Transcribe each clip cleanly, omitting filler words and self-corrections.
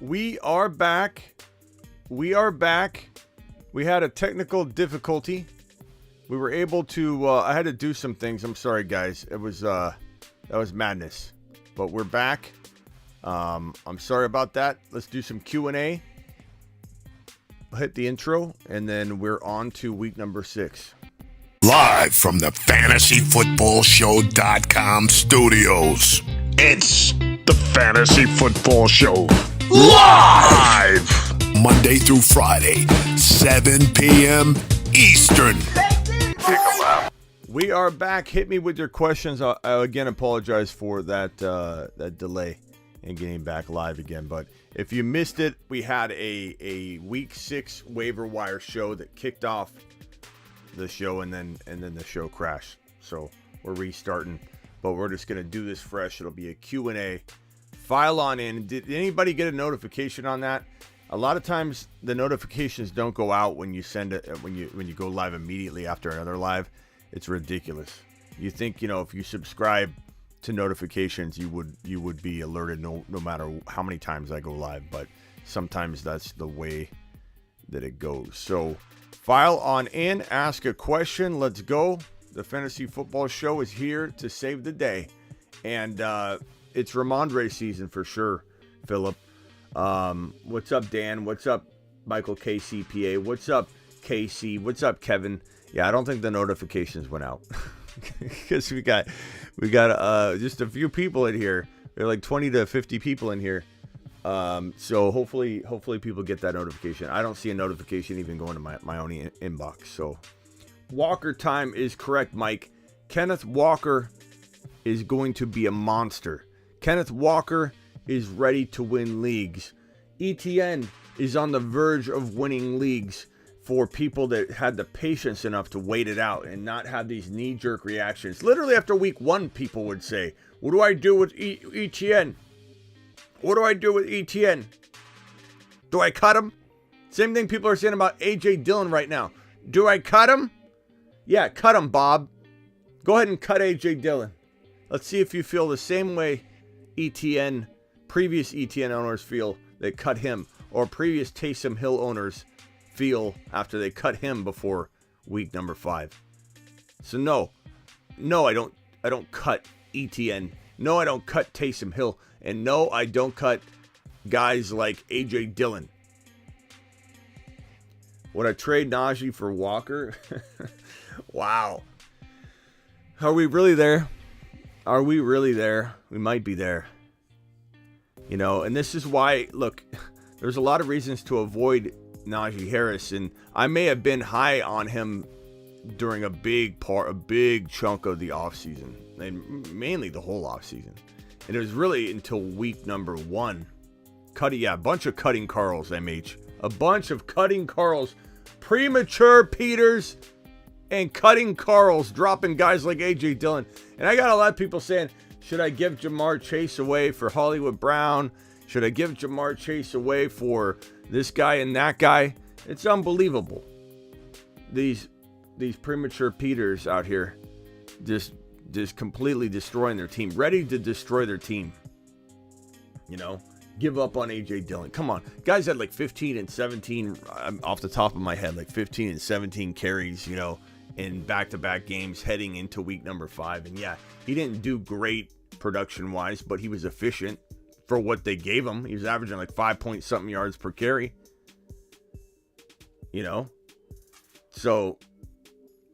We are back. We are back. We had a technical difficulty. We were able to, I had to do some things. I'm sorry, guys. It was, that was madness. But we're back. I'm sorry about that. Let's do some Q&A. Hit the intro, and then we're on to week number 6. Live from the FantasyFootballShow.com studios. It's the Fantasy Football Show. Live! Monday through Friday, 7 p.m. Eastern. We are back. Hit me with your questions. I again apologize for that that delay in getting back live again. But if you missed it, we had a week 6 waiver wire show that kicked off the show, and then the show crashed. So we're restarting, but we're just gonna do this fresh. It'll be a Q&A. File on in. Did anybody get a notification on that? A lot of times the notifications don't go out when you send it when you go live immediately after another live. It's ridiculous. You think, if you subscribe to notifications, you would be alerted no matter how many times I go live, but sometimes that's the way that it goes. So file on in, ask a question. Let's go. The Fantasy Football Show is here to save the day, and it's Ramondre season for sure. Philip, what's up, Dan? What's up, Michael KCPA? What's up, KC? What's up, Kevin? Yeah, I don't think the notifications went out because we got just a few people in here. There are like 20 to 50 people in here. So hopefully people get that notification. I don't see a notification even going to my own inbox. So Walker time is correct, Mike. Kenneth Walker is going to be a monster. Kenneth Walker is ready to win leagues. ETN is on the verge of winning leagues for people that had the patience enough to wait it out and not have these knee-jerk reactions. Literally after week 1, people would say, what do I do with ETN? What do I do with ETN? Do I cut him? Same thing people are saying about AJ Dillon right now. Do I cut him? Yeah, cut him, Bob. Go ahead and cut AJ Dillon. Let's see if you feel the same way previous ETN owners feel that cut him, or previous Taysom Hill owners feel after they cut him before week number 5. So no, I don't cut ETN. No, I don't cut Taysom Hill. And no, I don't cut guys like AJ Dillon. Would I trade Najee for Walker? Wow. Are we really there? Are we really there? We might be there. And this is why, look, there's a lot of reasons to avoid Najee Harris, and I may have been high on him during a big chunk of the offseason, and mainly the whole offseason. And it was really until week number 1. A bunch of cutting Carls, MH. A bunch of cutting Carls. Premature Peters and cutting Carls, dropping guys like AJ Dillon. And I got a lot of people saying, should I give Jamar Chase away for Hollywood Brown? Should I give Jamar Chase away for this guy and that guy? It's unbelievable. These premature Peters out here just completely destroying their team, ready to destroy their team. Give up on AJ Dillon. Come on. Guys had like 15 and 17 off the top of my head, like 15 and 17 carries, in back-to-back games heading into week number 5. And yeah, he didn't do great production-wise, but he was efficient for what they gave him. He was averaging like 5-point-something yards per carry. So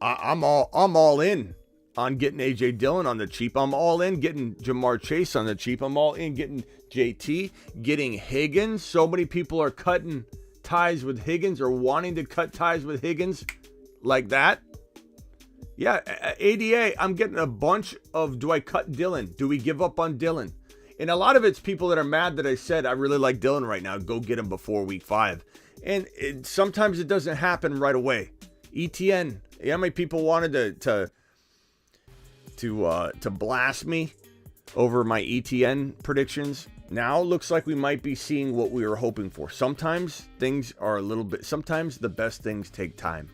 I'm all in on getting AJ Dillon on the cheap. I'm all in getting Jamar Chase on the cheap. I'm all in getting JT, getting Higgins. So many people are cutting ties with Higgins or wanting to cut ties with Higgins like that. Yeah, ADA, I'm getting a bunch of, do I cut Dillon? Do we give up on Dillon? And a lot of it's people that are mad that I said, I really like Dillon right now. Go get him before week 5. And sometimes it doesn't happen right away. ETN, how many people wanted to blast me over my ETN predictions? Now looks like we might be seeing what we were hoping for. Sometimes things are sometimes the best things take time.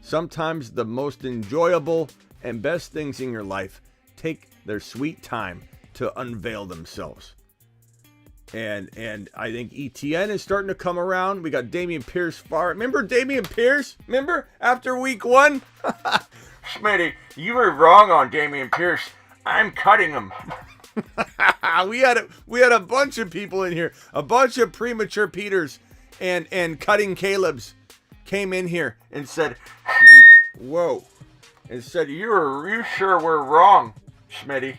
Sometimes the most enjoyable and best things in your life take their sweet time to unveil themselves. And I think ETN is starting to come around. We got Dameon Pierce far. Remember Dameon Pierce? Remember after week 1? Smitty, you were wrong on Dameon Pierce. I'm cutting him. we had a bunch of people in here, a bunch of premature Peters and cutting Caleb's came in here and said, whoa, and said, you sure were wrong, Smitty.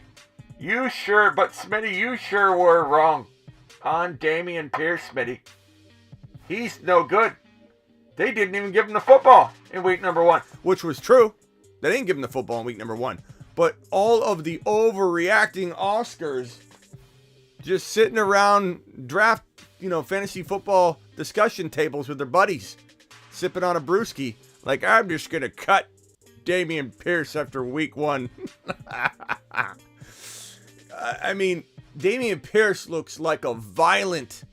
You sure were wrong on Dameon Pierce, Smitty. He's no good. They didn't even give him the football in week number 1. Which was true. They didn't give him the football in week number 1. But all of the overreacting Oscars just sitting around draft, fantasy football discussion tables with their buddies, sipping on a brewski, like, I'm just going to cut Dameon Pierce after week 1. I mean, Dameon Pierce looks like a violent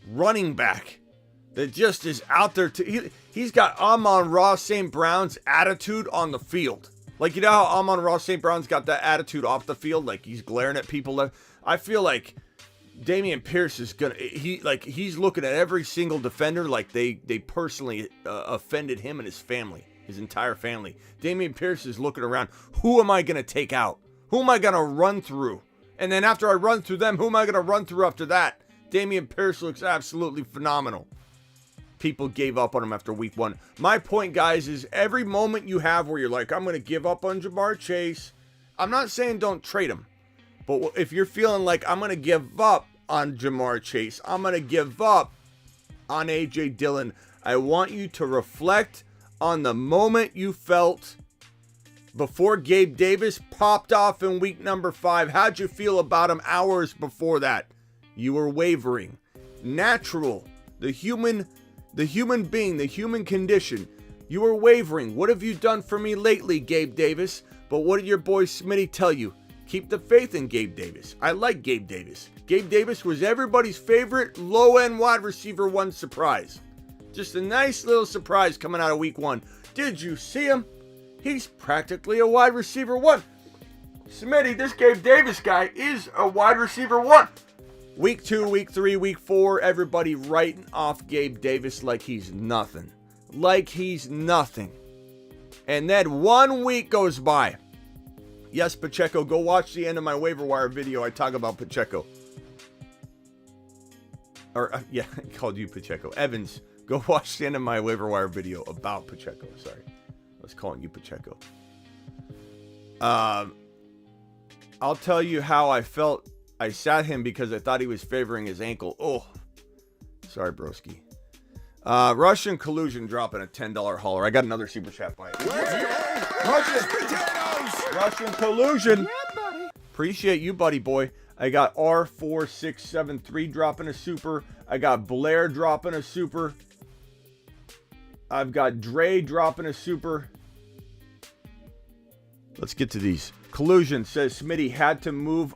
running back that just is out there. He's got Amon-Ra St. Brown's attitude on the field. Like, you know how Amon-Ra St. Brown's got that attitude off the field? Like, he's glaring at people. I feel like Dameon Pierce is he's looking at every single defender like they personally offended him and his family, his entire family. Dameon Pierce is looking around. Who am I going to take out? Who am I going to run through? And then after I run through them, who am I going to run through after that? Dameon Pierce looks absolutely phenomenal. People gave up on him after week 1. My point, guys, is every moment you have where you're like, I'm going to give up on Jamar Chase. I'm not saying don't trade him. But if you're feeling like I'm going to give up on Jamar Chase, I'm going to give up on A.J. Dillon, I want you to reflect on the moment you felt before Gabe Davis popped off in week number 5. How'd you feel about him hours before that? You were wavering. Natural. The human being, the human condition. You were wavering. What have you done for me lately, Gabe Davis? But what did your boy Smitty tell you? Keep the faith in Gabe Davis. I like Gabe Davis. Gabe Davis was everybody's favorite low-end wide receiver 1 surprise. Just a nice little surprise coming out of week 1. Did you see him? He's practically a wide receiver 1. Smitty, this Gabe Davis guy is a wide receiver 1. Week 2, week 3, week 4, everybody writing off Gabe Davis like he's nothing. Like he's nothing. And then 1 week goes by. Yes, Pacheco, go watch the end of my waiver wire video. I talk about Pacheco. I called you Pacheco. Evans, go watch the end of my waiver wire video about Pacheco. Sorry. I was calling you Pacheco. I'll tell you how I felt. I sat him because I thought he was favoring his ankle. Oh, sorry, broski. Russian collusion dropping a $10 hauler. I got another super chat by it. Russian collusion. Yeah, buddy. Appreciate you, buddy boy. I got R4673 dropping a super. I got Blair dropping a super. I've got Dre dropping a super. Let's get to these. Collusion says Smitty had to move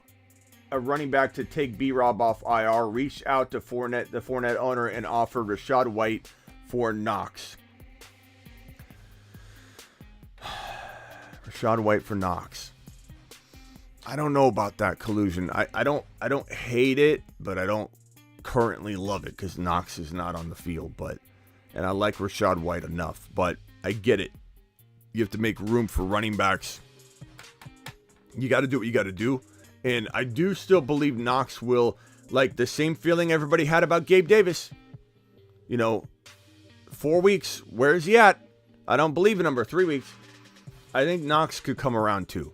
a running back to take B-Rob off IR. Reached out to Fournette, the Fournette owner, and offered Rachaad White for Knox. Rachaad White for Knox. I don't know about that, Collusion. I don't hate it, but I don't currently love it because Knox is not on the field. And I like Rachaad White enough, but I get it. You have to make room for running backs. You got to do what you got to do. And I do still believe Knox will, like the same feeling everybody had about Gabe Davis. 4 weeks, where is he at? I don't believe in him, or 3 weeks. I think Knox could come around too.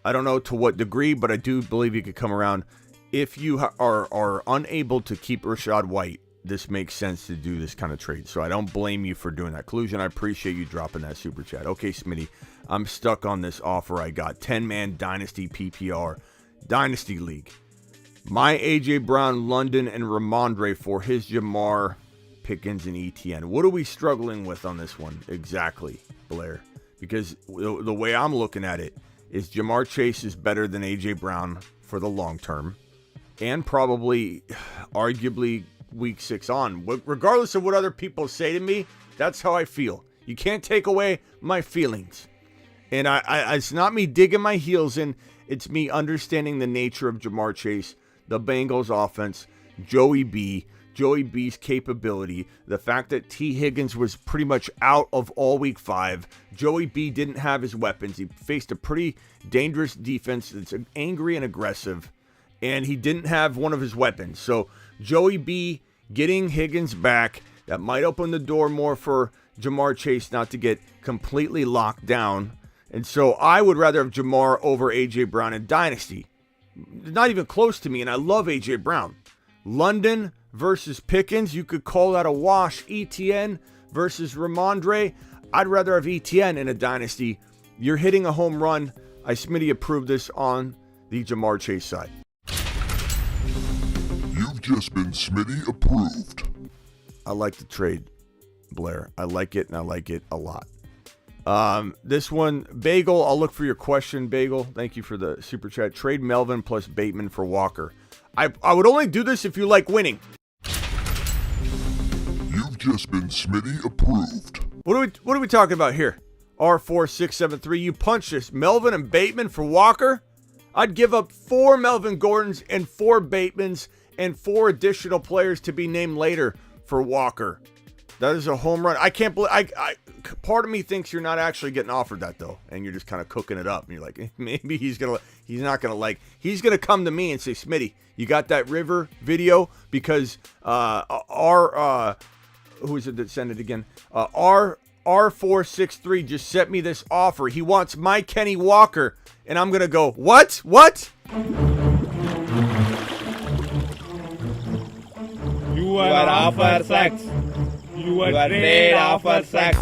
I don't know to what degree, but I do believe he could come around. If you are unable to keep Rachaad White, this makes sense to do this kind of trade. So I don't blame you for doing that. Collusion, I appreciate you dropping that super chat. Okay, Smitty, I'm stuck on this offer I got. 10-man Dynasty PPR. Dynasty League. My A.J. Brown, London, and Ramondre for his Jamar, Pickens, and ETN. What are we struggling with on this one exactly, Blair? Because the way I'm looking at it is Jamar Chase is better than A.J. Brown for the long term. And probably, arguably, week 6 on. Regardless of what other people say to me, that's how I feel. You can't take away my feelings. And I it's not me digging my heels in. It's me understanding the nature of Jamar Chase, the Bengals offense, Joey B's capability, the fact that T. Higgins was pretty much out of all week 5. Joey B didn't have his weapons. He faced a pretty dangerous defense that's angry and aggressive, and he didn't have one of his weapons. So Joey B getting Higgins back, that might open the door more for Jamar Chase not to get completely locked down. And so I would rather have Jamar over A.J. Brown in Dynasty. Not even close to me, and I love A.J. Brown. London versus Pickens, you could call that a wash. ETN versus Ramondre, I'd rather have ETN in a Dynasty. You're hitting a home run. Smitty approved this on the Jamar Chase side. You've just been Smitty approved. I like the trade, Blair. I like it, and I like it a lot. This one, Bagel, I'll look for your question, Bagel. Thank you for the super chat. Trade Melvin plus Bateman for Walker. I would only do this if you like winning. You've just been Smitty approved. What are we talking about here? R4673, you punch this. Melvin and Bateman for Walker? I'd give up 4 Melvin Gordons and 4 Batemans and 4 additional players to be named later for Walker. That is a home run. I can't believe part of me thinks you're not actually getting offered that though, and you're just kind of cooking it up. And you're like, maybe he's gonna come to me and say, Smitty, you got that River video? Because who is it that sent it again? R463 just sent me this offer. He wants my Kenny Walker, and I'm gonna go, what? You are offer sex. You are trade offer sex.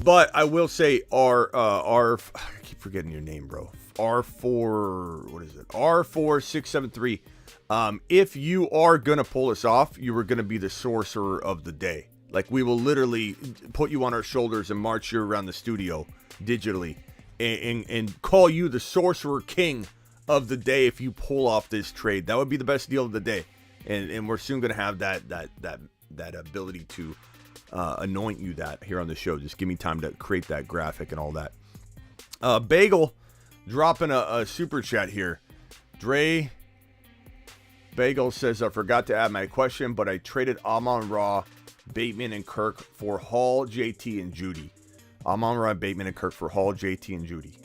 But I will say I keep forgetting your name, bro. R4673. If you are gonna pull this off, you are gonna be the sorcerer of the day. Like, we will literally put you on our shoulders and march you around the studio digitally and call you the sorcerer king of the day if you pull off this trade. That would be the best deal of the day. And we're soon going to have that ability to anoint you that here on the show. Just give me time to create that graphic and all that. Bagel dropping a super chat here. Dre Bagel says, I forgot to add my question, but I traded Amon-Ra, Bateman, and Kirk for Hall, JT, and Judy. Amon-Ra, Bateman, and Kirk for Hall, JT, and Judy.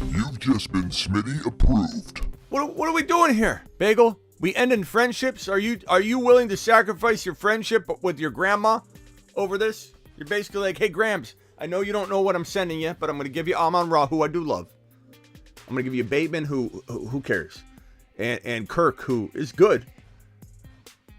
You've just been Smitty approved. What are we doing here, Bagel? We ending friendships? Are you willing to sacrifice your friendship with your grandma over this? You're basically like, hey, Grams, I know you don't know what I'm sending you, but I'm going to give you Amon-Ra, who I do love. I'm going to give you Bateman, who cares, and Kirk, who is good.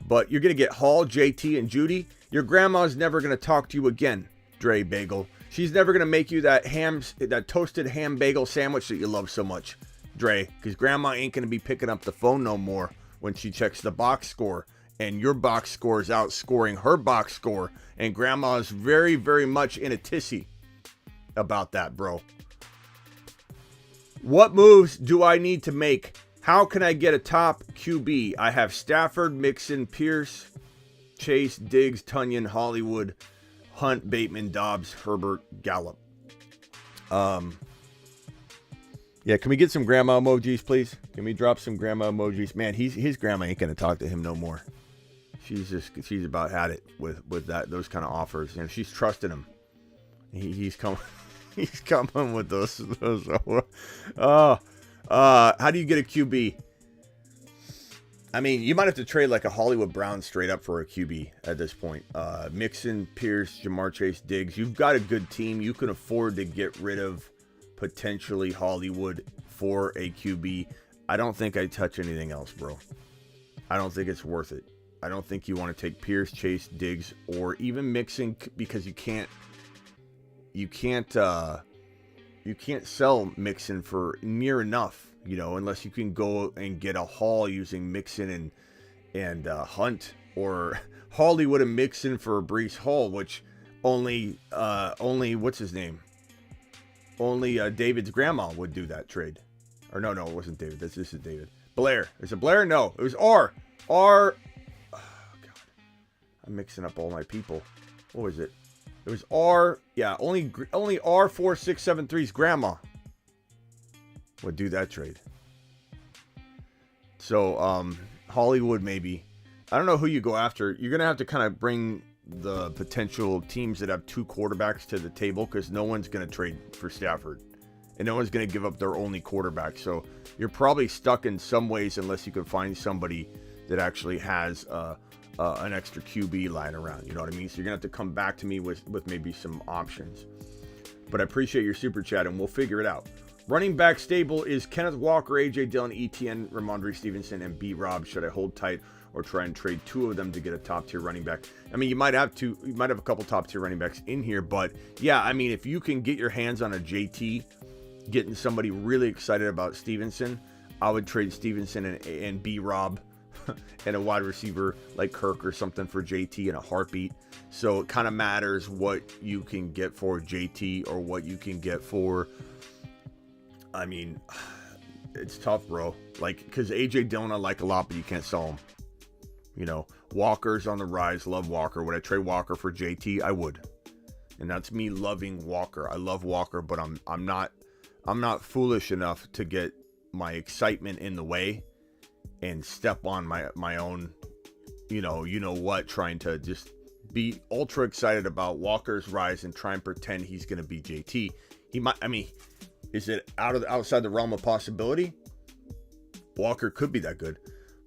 But you're going to get Hall, JT, and Judy. Your grandma's never going to talk to you again, Dre Bagel. She's never going to make you that toasted ham bagel sandwich that you love so much, Dre, because grandma ain't going to be picking up the phone no more when she checks the box score, and your box score is outscoring her box score, and grandma is very, very much in a tizzy about that, bro. What moves do I need to make? How can I get a top QB? I have Stafford, Mixon, Pierce, Chase, Diggs, Tunyon, Hollywood, Hunt, Bateman, Dobbs, Herbert, Gallup. Yeah, can we get some grandma emojis, please? Can we drop some grandma emojis? Man, his grandma ain't gonna talk to him no more. She's about had it with those kind of offers, and she's trusting him. He's coming with those. How do you get a QB? I mean, you might have to trade like a Hollywood Brown straight up for a QB at this point. Mixon, Pierce, Jamar Chase, Diggs. You've got a good team. You can afford to get rid of potentially Hollywood for a QB. I don't think I'd touch anything else, bro. I don't think it's worth it. I don't think you want to take Pierce, Chase, Diggs, or even Mixon, because you can't sell Mixon for near enough, unless you can go and get a haul using Mixon and Hunt, or Hollywood and Mixon for Breece Hall, which only what's his name? Only David's grandma would do that trade. Or no, it wasn't David. This is David. Blair. Is it Blair? No, it was R. Oh, God. I'm mixing up all my people. What was it? It was R. Yeah, only R4673's grandma. would do that trade. So, Hollywood maybe. I don't know who you go after. You're going to have to kind of bring the potential teams that have 2 quarterbacks to the table, because no one's going to trade for Stafford. And no one's going to give up their only quarterback. So you're probably stuck in some ways unless you can find somebody that actually has an extra QB lying around. You know what I mean? So you're going to have to come back to me with maybe some options. But I appreciate your super chat, and we'll figure it out. Running back stable is Kenneth Walker, A.J. Dillon, ETN, Ramondre Stevenson, and B-Rob. Should I hold tight or try and trade 2 of them to get a top-tier running back? I mean, you might have a couple top-tier running backs in here, but yeah, I mean, if you can get your hands on a JT, getting somebody really excited about Stevenson, I would trade Stevenson and B-Rob and a wide receiver like Kirk or something for JT in a heartbeat. So it kind of matters what you can get for JT or what you can get for, I mean, it's tough, bro. Like, because AJ Dillon I like a lot, but you can't sell him. You know, Walker's on the rise. Love Walker. Would I trade Walker for JT? I would. And that's me loving Walker. I love Walker, but I'm not foolish enough to get my excitement in the way and step on my own, you know what, trying to just be ultra excited about Walker's rise and try and pretend he's going to be JT. He might, I mean, is it outside the realm of possibility? Walker could be that good,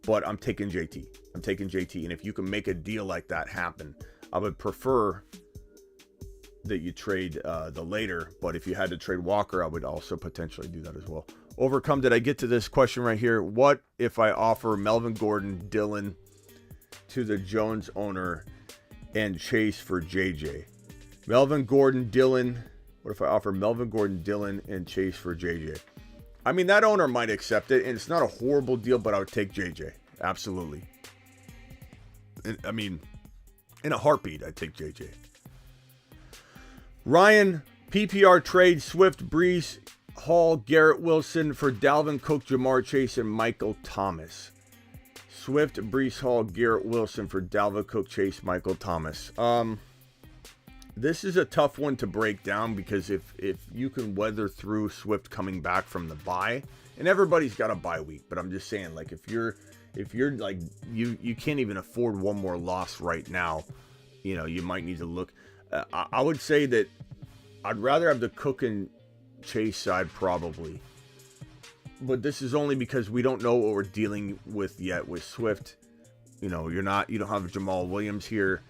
but I'm taking JT. And if you can make a deal like that happen, I would prefer that you trade the later, but if you had to trade Walker, I would also potentially do that as well. Overcome, did I get to this question right here? What if I offer Melvin Gordon, Dillon to the Jones owner and Chase for JJ? Melvin Gordon, Dillon. What if I offer Melvin Gordon, Dillon, and Chase for JJ? I mean, that owner might accept it, and it's not a horrible deal, but I would take JJ. Absolutely. I mean, in a heartbeat, I'd take JJ. Ryan, PPR trade Swift, Brees Hall, Garrett Wilson for Dalvin Cook, Jamar Chase, and Michael Thomas. Swift, Brees Hall, Garrett Wilson for Dalvin Cook, Chase, Michael Thomas. This is a tough one to break down, because if you can weather through Swift coming back from the bye, and everybody's got a bye week, but I'm just saying, like, if you're like, you can't even afford one more loss right now, you know, you might need to look. I would say that I'd rather have the Cook and Chase side probably, but this is only because we don't know what we're dealing with yet with Swift. You know, you don't have Jamal Williams here,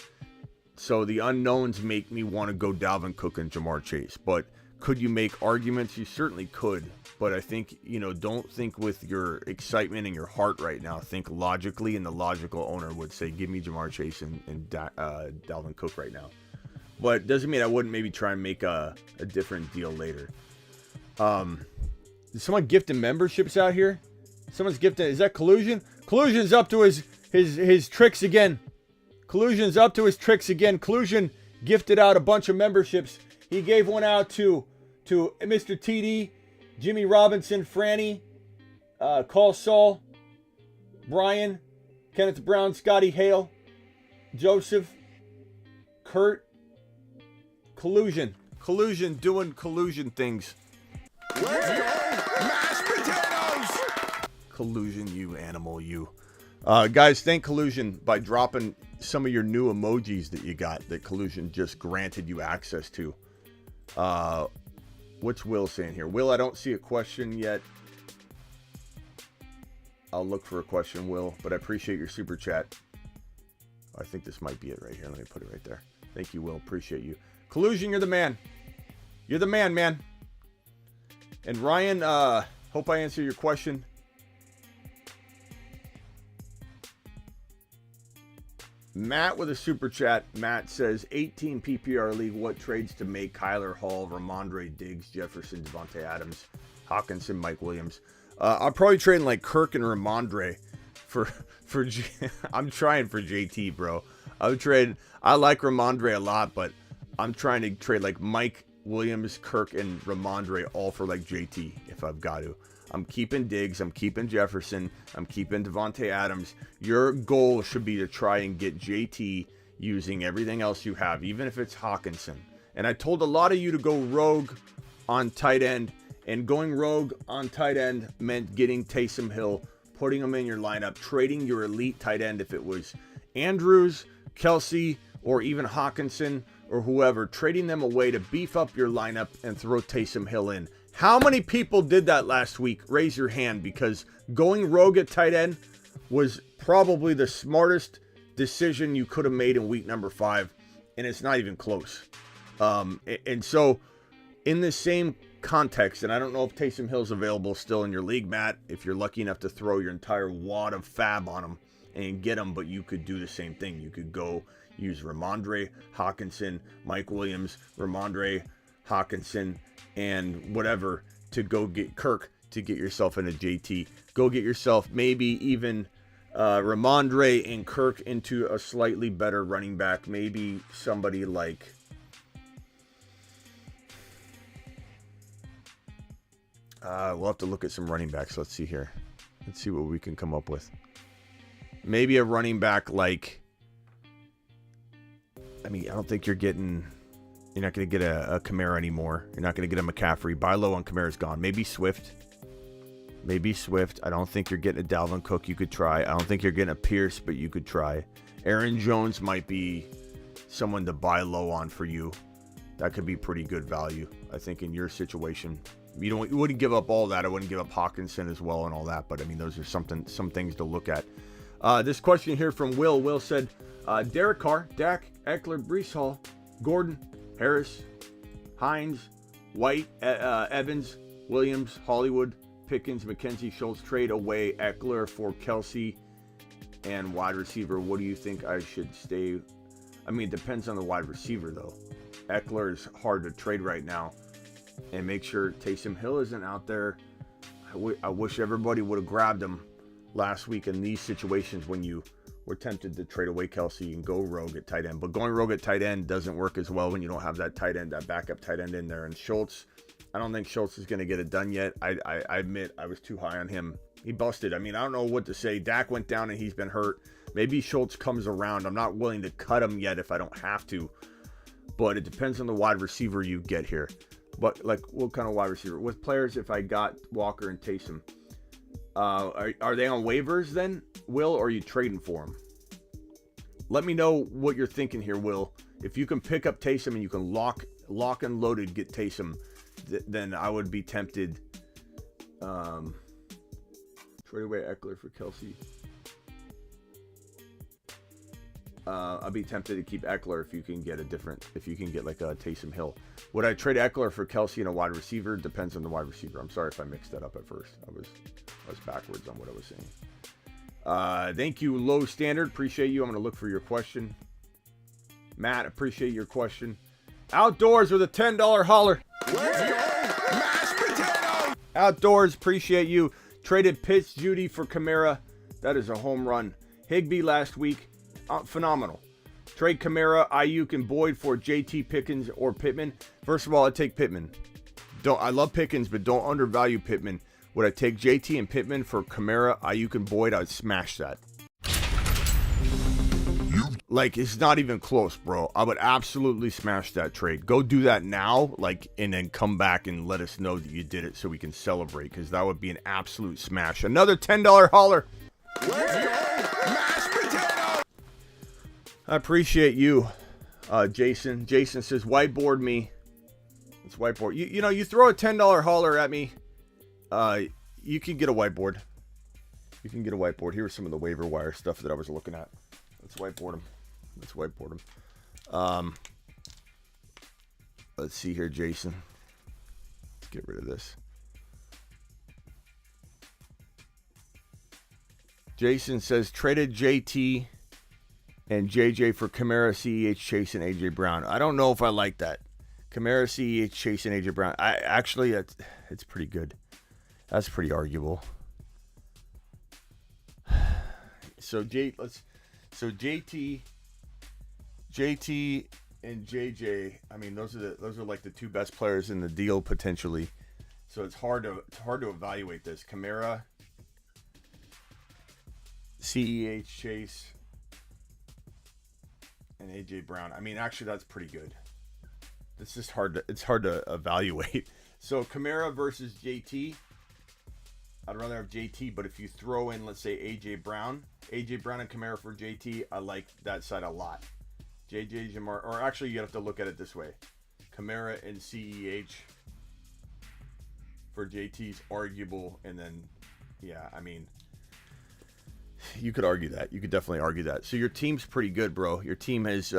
so the unknowns make me want to go Dalvin Cook and Jamar Chase. But could you make arguments? You certainly could, but I think, you know, don't think with your excitement and your heart right now. Think logically, and the logical owner would say, give me Jamar Chase and Dalvin Cook right now. But doesn't mean I wouldn't maybe try and make a different deal later. Is someone gifting memberships out here? Someone's gifting. Is that Collusion? Collusion's up to his tricks again. Collusion's up to his tricks again. Collusion gifted out a bunch of memberships. He gave one out to Mr. TD, Jimmy Robinson, Franny, Call Saul, Brian, Kenneth Brown, Scotty Hale, Joseph, Kurt. Collusion doing collusion things. Let's go, mashed potatoes! Collusion, you animal, you. Guys, thank Collusion by dropping some of your new emojis that you got that Collusion just granted you access to. What's Will saying here? Will, I don't see a question yet. I'll look for a question, Will, but I appreciate your super chat. I think this might be it right here. Let me put it right there. Thank you, Will. Appreciate you. Collusion, you're the man. You're the man, man. And Ryan, hope I answer your question. Matt with a super chat. Matt says, 18 PPR league, what trades to make Kyler Hall, Ramondre, Diggs, Jefferson, Devontae Adams, Hawkinson, Mike Williams? I'll probably trade like Kirk and Ramondre for I'm trying for JT, bro. I like Ramondre a lot, but I'm trying to trade like Mike Williams, Kirk, and Ramondre all for like JT if I've got to. I'm keeping Diggs. I'm keeping Jefferson. I'm keeping Devontae Adams. Your goal should be to try and get JT using everything else you have, even if it's Hawkinson. And I told a lot of you to go rogue on tight end And going rogue on tight end meant getting Taysom Hill, putting him in your lineup, trading your elite tight end if it was Andrews, Kelsey, or even Hawkinson or whoever, trading them away to beef up your lineup and throw Taysom Hill in. How many people did that last week? Raise your hand, because going rogue at tight end was probably the smartest decision you could have made in week number 5, and it's not even close. And so in the same context, and I don't know if Taysom Hill's available still in your league, Matt, if you're lucky enough to throw your entire wad of fab on him and get him, but you could do the same thing. You could go use Ramondre, Hawkinson, Mike Williams, Ramondre, Hawkinson, and whatever to go get Kirk to get yourself into JT. Go get yourself maybe even Ramondre and Kirk into a slightly better running back. Maybe somebody like we'll have to look at some running backs. Let's see here. Let's see what we can come up with. Maybe a running back like, I don't think you're not going to get a Kamara anymore. You're not going to get a McCaffrey. Buy low on Kamara's gone. Maybe Swift. I don't think you're getting a Dalvin Cook. You could try. I don't think you're getting a Pierce, but you could try. Aaron Jones might be someone to buy low on for you. That could be pretty good value, I think, in your situation. You wouldn't give up all that. I wouldn't give up Hawkinson as well and all that. But those are some things to look at. This question here from Will. Will said, Derek Carr, Dak, Eckler, Breece Hall, Gordon, Harris, Hines, White, Evans, Williams, Hollywood, Pickens, McKenzie, Schultz. Trade away Eckler for Kelsey and wide receiver. What do you think I should stay? It depends on the wide receiver, though. Eckler is hard to trade right now. And make sure Taysom Hill isn't out there. I wish everybody would have grabbed him last week in these situations when you were tempted to trade away Kelsey and go rogue at tight end. But going rogue at tight end doesn't work as well when you don't have that tight end, that backup tight end in there. And Schultz, I don't think Schultz is going to get it done yet. I admit I was too high on him. He busted. I don't know what to say. Dak went down and he's been hurt. Maybe Schultz comes around. I'm not willing to cut him yet if I don't have to. But it depends on the wide receiver you get here. But what kind of wide receiver? With players, if I got Walker and Taysom, are they on waivers then, Will, or are you trading for them? Let me know what you're thinking here, Will. If you can pick up Taysom and you can lock and loaded get Taysom, then I would be tempted. Trade away Eckler for Kelsey. I'd be tempted to keep Eckler if you can get like a Taysom Hill. Would I trade Eckler for Kelsey and a wide receiver? Depends on the wide receiver. I'm sorry if I mixed that up at first. I was backwards on what I was saying. Thank you, Low Standard. Appreciate you. I'm going to look for your question. Matt, appreciate your question. Outdoors with a $10 holler. Let's go, mashed potatoes! Outdoors, appreciate you. Traded Pitts, Judy for Kamara. That is a home run. Higbee last week. Phenomenal. Trade Kamara, Ayuk, and Boyd for JT, Pickens, or Pittman. First of all, I'd take Pittman. I love Pickens, but don't undervalue Pittman. Would I take JT and Pittman for Kamara, Ayuk, and Boyd? I'd smash that. It's not even close, bro. I would absolutely smash that trade. Go do that now, and then come back and let us know that you did it so we can celebrate, because that would be an absolute smash. Another $10 holler. Let's go, mashed potatoes! I appreciate you, Jason. Jason says, whiteboard me. It's whiteboard. You throw a $10 holler at me, you can get a whiteboard. Here's some of the waiver wire stuff that I was looking at. Let's whiteboard them. Let's see here, Jason. Let's get rid of this. Jason says, traded JT and JJ for Kamara, CEH, Chase, and AJ Brown. I don't know if I like that. Kamara, CEH, Chase, and AJ Brown. It's pretty good. That's pretty arguable. So JT, and JJ. Those are like the two best players in the deal potentially. So it's hard to evaluate this. Kamara, CEH, Chase, and AJ Brown. Actually, that's pretty good. It's just hard to evaluate. So Kamara versus JT. I'd rather have JT, but if you throw in, let's say, AJ Brown and Kamara for JT, I like that side a lot. JJ Jamar, or actually you have to look at it this way. Kamara and CEH for JT's arguable, and then, yeah, I mean, you could argue that. You could definitely argue that. So your team's pretty good, bro. Your team is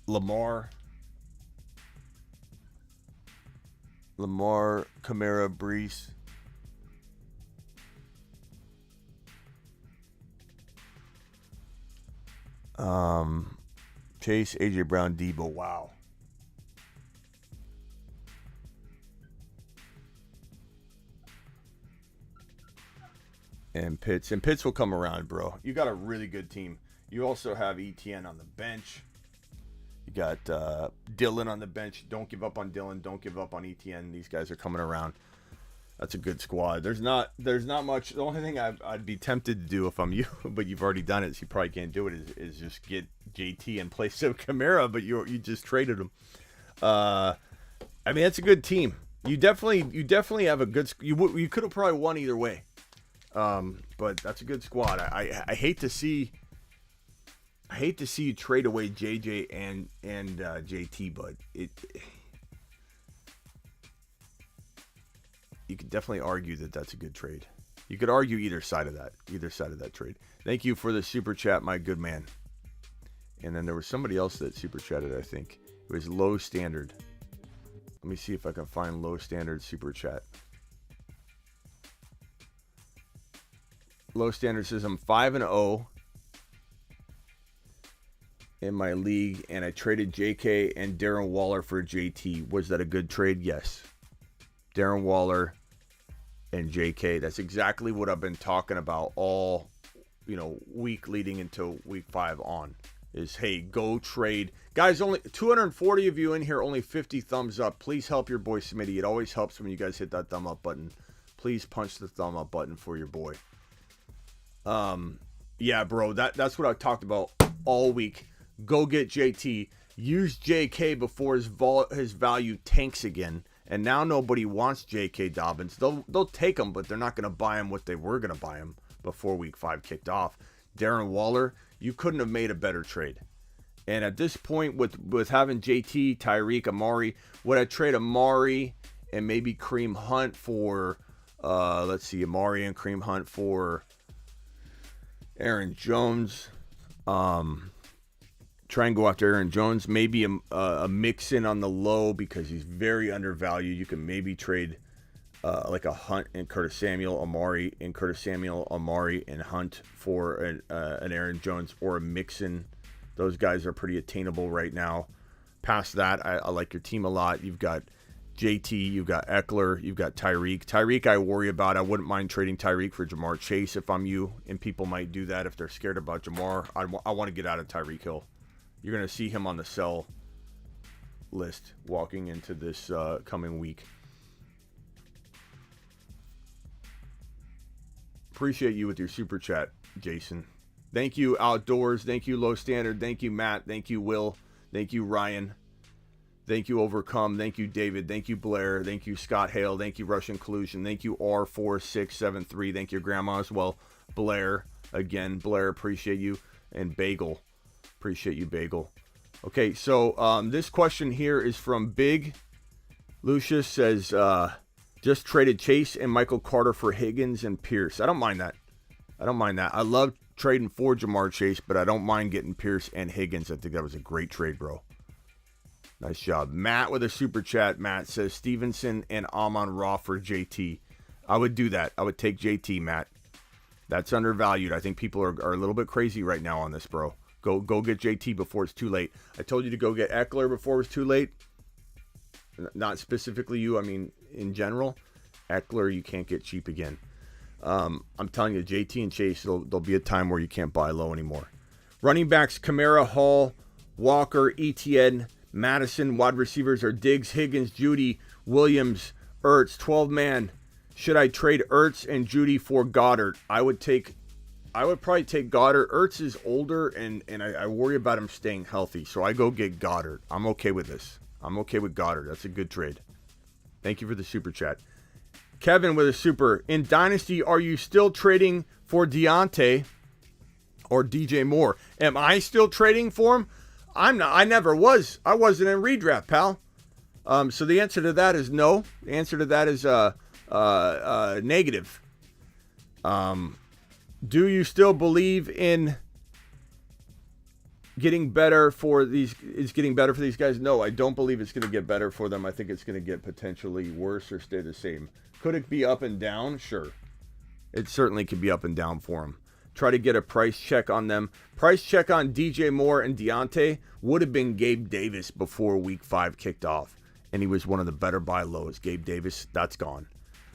Lamar, Kamara, Brees. Chase, AJ Brown, Debo. Wow. And Pitts. And Pitts will come around, bro. You got a really good team. You also have ETN on the bench. You got Dylan on the bench. Don't give up on Dylan. Don't give up on ETN. These guys are coming around. That's a good squad. There's not much. The only thing I'd be tempted to do if I'm you, but you've already done it, so you probably can't do it, is just get JT in place of Kamara, but you just traded him. I mean, that's a good team. You definitely have a good. You could have probably won either way. But that's a good squad. I hate to see you trade away JJ and JT, but you could definitely argue that that's a good trade. You could argue either side of that trade. Thank you for the super chat, my good man. And then there was somebody else that super chatted, I think. It was Low Standard. Let me see if I can find Low Standard super chat. Low Standard says, I'm 5-0 in my league, and I traded JK and Darren Waller for JT. Was that a good trade? Yes. Darren Waller and JK. That's exactly what I've been talking about all, week leading into week 5 on. Is, hey, go trade. Guys, only 240 of you in here, only 50 thumbs up. Please help your boy Smitty. It always helps when you guys hit that thumb up button. Please punch the thumb up button for your boy. Yeah, bro, that's what I talked about all week. Go get JT. Use JK before his value tanks again. And now nobody wants J.K. Dobbins. They'll take him, but they're not going to buy him what they were going to buy him before week 5 kicked off. Darren Waller, you couldn't have made a better trade. And at this point, with having JT, Tyreek, Amari, would I trade Amari and maybe Kareem Hunt for, Amari and Kareem Hunt for Aaron Jones? Try and go after Aaron Jones. Maybe a mix-in on the low because he's very undervalued. You can maybe trade like a Hunt and Curtis Samuel, Amari and Curtis Samuel, Amari and Hunt for an Aaron Jones, or a mix-in. Those guys are pretty attainable right now. Past that, I like your team a lot. You've got JT, you've got Eckler, you've got Tyreek. Tyreek I worry about. I wouldn't mind trading Tyreek for Jamar Chase if I'm you, and people might do that if they're scared about Jamar. I want to get out of Tyreek Hill. You're going to see him on the sell list walking into this coming week. Appreciate you with your super chat, Jason. Thank you, Outdoors. Thank you, Low Standard. Thank you, Matt. Thank you, Will. Thank you, Ryan. Thank you, Overcome. Thank you, David. Thank you, Blair. Thank you, Scott Hale. Thank you, Russian Collusion. Thank you, R4673. Thank you, Grandma as well. Blair. Again, Blair, appreciate you. And Bagel. Appreciate you, Bagel. Okay, so this question here is from Big. Lucius says, just traded Chase and Michael Carter for Higgins and Pierce. I don't mind that. I love trading for Jamar Chase, but I don't mind getting Pierce and Higgins. I think that was a great trade, bro. Nice job. Matt with a super chat. Matt says Stevenson and Amon-Ra for JT. I would do that. I would take JT, Matt. That's undervalued. I think people are a little bit crazy right now on this, bro. Go get JT before it's too late. I told you to go get Eckler before it was too late. Not specifically you, I mean in general. Eckler you can't get cheap again. I'm telling you, JT and Chase, there'll be a time where you can't buy low anymore. Running backs, Kamara, Hall, Walker, ETN, Madison. Wide receivers are Diggs, Higgins, Judy, Williams, Ertz. 12-man. Should I trade Ertz and Judy for Goddard? I would probably take Goddard. Ertz is older, and I worry about him staying healthy, so I go get Goddard. I'm okay with this. I'm okay with Goddard. That's a good trade. Thank you for the super chat. Kevin with a super. In Dynasty, are you still trading for Deontay or DJ Moore? Am I still trading for him? I'm not. I never was. I wasn't in redraft, pal. So the answer to that is no. The answer to that is negative. Do you still believe in getting better for these? Is getting better for these guys? No, I don't believe it's going to get better for them. I think it's going to get potentially worse or stay the same. Could it be up and down? Sure. It certainly could be up and down for them. Try to get a price check on them. Price check on DJ Moore and Deontay would have been Gabe Davis before week 5 kicked off. And he was one of the better buy lows. Gabe Davis, that's gone.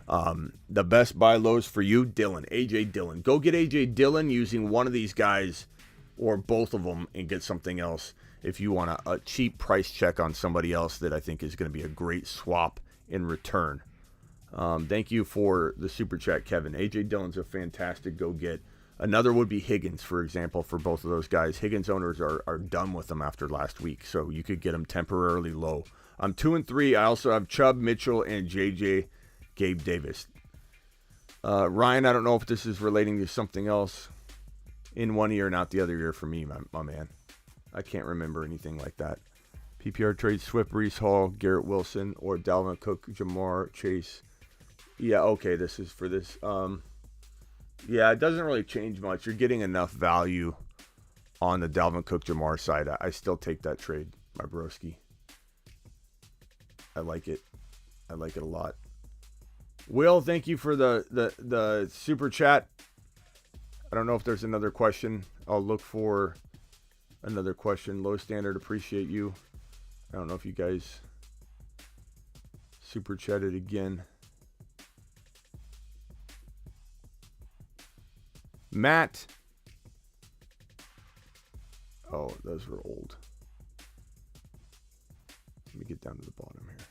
The best buy lows for you, Dillon, A.J. Dillon. Go get A.J. Dillon using one of these guys or both of them and get something else if you want a cheap price check on somebody else that I think is going to be a great swap in return. Thank you for the super chat, Kevin. A.J. Dillon's a fantastic go get. Another would be Higgins, for example, for both of those guys. Higgins owners are done with them after last week, so you could get them temporarily low. I'm 2 and 3. I also have Chubb, Mitchell, and JJ Gabe Davis. Ryan, I don't know if this is relating to something else. In one ear, not the other ear for me, my man. I can't remember anything like that. PPR trade, Swift, Breece Hall, Garrett Wilson, or Dalvin Cook, Jamar, Chase. Yeah, okay, this is for this. Yeah, it doesn't really change much. You're getting enough value on the Dalvin Cook, Jamar side. I still take that trade, my broski. I like it. I like it a lot. Will, thank you for the super chat. I don't know if there's another question. I'll look for another question. Low standard, appreciate you. I don't know if you guys super chatted again. Matt. Oh, those were old. Let me get down to the bottom here.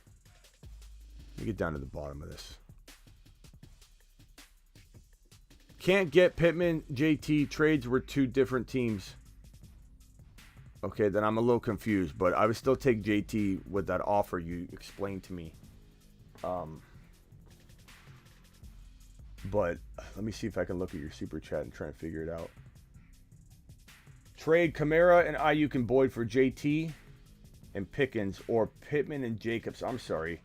Let me get down to the bottom of this. Can't get Pittman, JT. Trades were 2 different teams. Okay, then I'm a little confused, but I would still take JT with that offer you explained to me. But let me see if I can look at your super chat and try and figure it out. Trade Kamara and Ayuk and Boyd for JT and Pickens, or Pittman and Jacobs. I'm sorry.